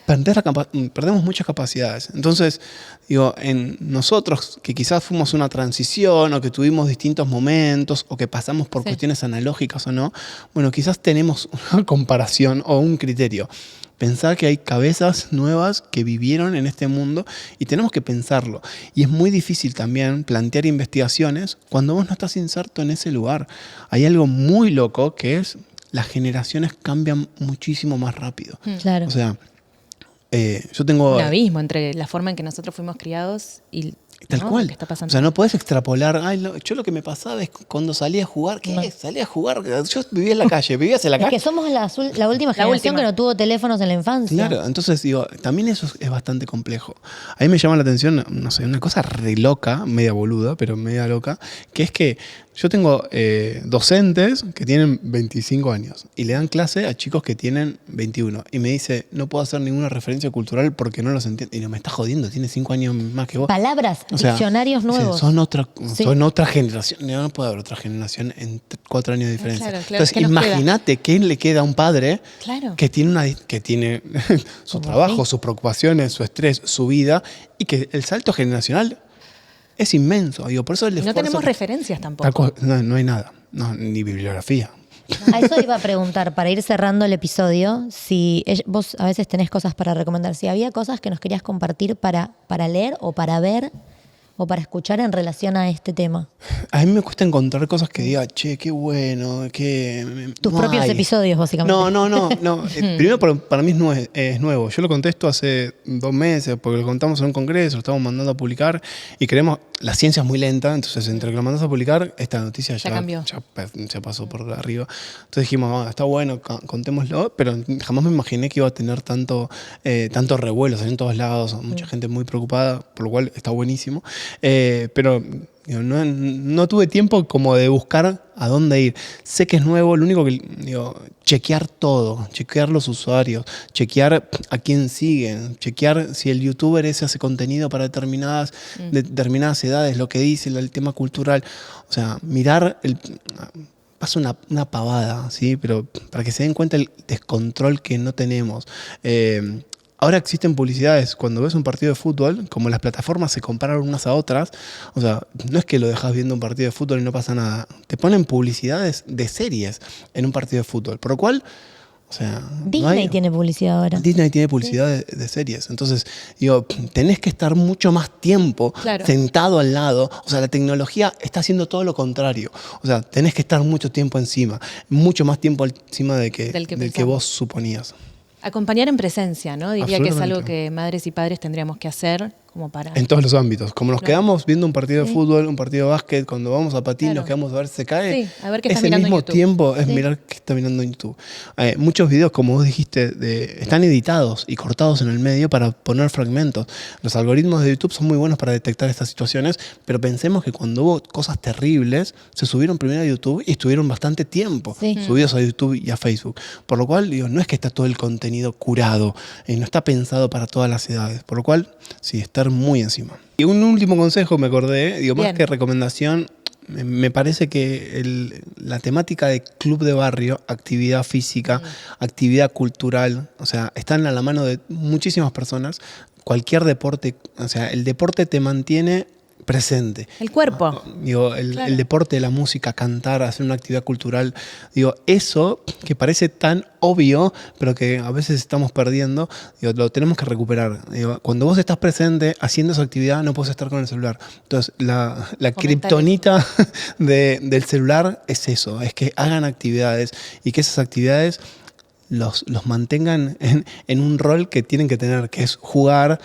Perdemos muchas capacidades. Entonces, digo, en nosotros que quizás fuimos una transición o que tuvimos distintos momentos o que pasamos por Sí. cuestiones analógicas o no, bueno, quizás tenemos una comparación o un criterio. Pensar que hay cabezas nuevas que vivieron en este mundo y tenemos que pensarlo. Y es muy difícil también plantear investigaciones cuando vos no estás inserto en ese lugar. Hay algo muy loco que es las generaciones cambian muchísimo más rápido. Claro. O sea, yo tengo... Un abismo entre la forma en que nosotros fuimos criados y Tal ¿no? cual. lo que está pasando. O sea, no podés extrapolar. Yo lo que me pasaba es cuando salía a jugar. ¿Qué? No. Salía a jugar. Yo vivía en la calle. ¿Vivías en la Es calle? que somos la última La generación última. que no tuvo teléfonos en la infancia. Claro, entonces digo, también eso es bastante complejo. A mí me llama la atención, no sé, una cosa re loca, media boluda, pero media loca, que es que yo tengo docentes que tienen 25 años y le dan clase a chicos que tienen 21 y me dice, no puedo hacer ninguna referencia cultural porque no los entiendo. Y no, me está jodiendo, tiene 5 años más que vos. Palabras, O sea, diccionarios nuevos. Son otra, Sí. son otra generación. No puede haber otra generación en 4 años de diferencia. Claro, claro. Entonces, ¿Qué nos imagínate qué le queda a un padre Claro. que tiene su Como trabajo, sí. sus preocupaciones, su estrés, su vida, y que el salto generacional es inmenso. Digo, por eso el Y no esfuerzo tenemos que- referencias tampoco. no hay nada. No, ni bibliografía. A eso iba a preguntar, para ir cerrando el episodio, si vos a veces tenés cosas para recomendar, si había cosas que nos querías compartir para leer o para ver o para escuchar en relación a este tema? A mí me cuesta encontrar cosas que diga, che, qué bueno, que... Tus no propios hay. episodios, básicamente. No. Primero, para mí es nuevo. Yo lo contesto hace 2 meses, porque lo contamos en un congreso, lo estamos mandando a publicar y queremos... La ciencia es muy lenta, entonces entre que lo mandas a publicar, esta noticia Ya cambió. ya pasó por arriba. Entonces dijimos, está bueno, contémoslo, pero jamás me imaginé que iba a tener tanto revuelo, en todos lados, mucha gente muy preocupada, por lo cual está buenísimo. Pero digo, no tuve tiempo como de buscar a dónde ir. Sé que es nuevo, lo único que chequear todo, chequear los usuarios, chequear a quién siguen, chequear si el youtuber ese hace contenido para determinadas edades, lo que dice, el tema cultural. O sea, mirar pasa una pavada, ¿sí? Pero para que se den cuenta el descontrol que no tenemos. Ahora existen publicidades. Cuando ves un partido de fútbol, como las plataformas se comparan unas a otras, o sea, no es que lo dejas viendo un partido de fútbol y no pasa nada. Te ponen publicidades de series en un partido de fútbol. Por lo cual, o sea... Disney tiene publicidad ahora. Disney tiene publicidad de series. Entonces, digo, tenés que estar mucho más tiempo sentado al lado. O sea, la tecnología está haciendo todo lo contrario. O sea, tenés que estar mucho tiempo encima. Mucho más tiempo encima del que vos suponías. Acompañar en presencia, ¿no? Diría que es algo Absolutamente. que madres y padres tendríamos que hacer como para... En todos los ámbitos. Como nos quedamos viendo un partido de fútbol, un partido de básquet, cuando vamos a patín nos quedamos a ver si se cae. Sí, a ver qué estás ese mirando en mismo YouTube. tiempo es mirar qué está mirando en YouTube. Muchos videos, como vos dijiste, están editados y cortados en el medio para poner fragmentos. Los algoritmos de YouTube son muy buenos para detectar estas situaciones, pero pensemos que cuando hubo cosas terribles, se subieron primero a YouTube y estuvieron bastante tiempo subidos a YouTube y a Facebook. Por lo cual, digo, no es que está todo el contenido curado, no está pensado para todas las edades. Por lo cual, sí, estar muy encima. Y un último consejo me acordé, digo, más que recomendación, me parece que la temática de club de barrio, actividad física, actividad cultural, o sea, están a la mano de muchísimas personas. Cualquier deporte, o sea, el deporte te mantiene presente. El cuerpo. Digo, el deporte, la música, cantar, hacer una actividad cultural. Digo, eso que parece tan obvio, pero que a veces estamos perdiendo, digo, lo tenemos que recuperar. Digo, cuando vos estás presente haciendo esa actividad, no puedes estar con el celular. Entonces, la kriptonita del celular es eso, es que hagan actividades y que esas actividades los mantengan en un rol que tienen que tener, que es jugar,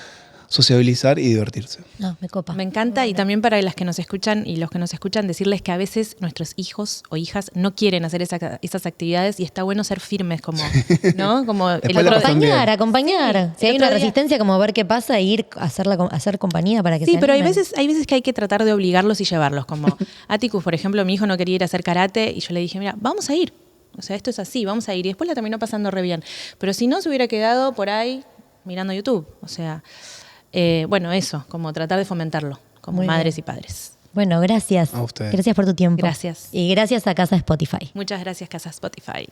sociabilizar y divertirse. No, me copa. Me encanta, y también para las que nos escuchan y los que nos escuchan, decirles que a veces nuestros hijos o hijas no quieren hacer esas actividades y está bueno ser firmes, como, ¿no? Como el Después la otro pasan bien. Acompañar. Si hay una resistencia, como ver qué pasa e ir a hacer compañía para que se Sí, pero hay animen. veces que hay que tratar de obligarlos y llevarlos, como Atticus, por ejemplo, mi hijo no quería ir a hacer karate y yo le dije, mira, vamos a ir. O sea, esto es así, vamos a ir. Y después la terminó pasando re bien. Pero si no, se hubiera quedado por ahí mirando YouTube. O sea... bueno, eso, como tratar de fomentarlo, como Muy madres bien. y padres. Bueno, gracias. A ustedes. Gracias por tu tiempo. Gracias. Y gracias a Casa Spotify. Muchas gracias, Casa Spotify.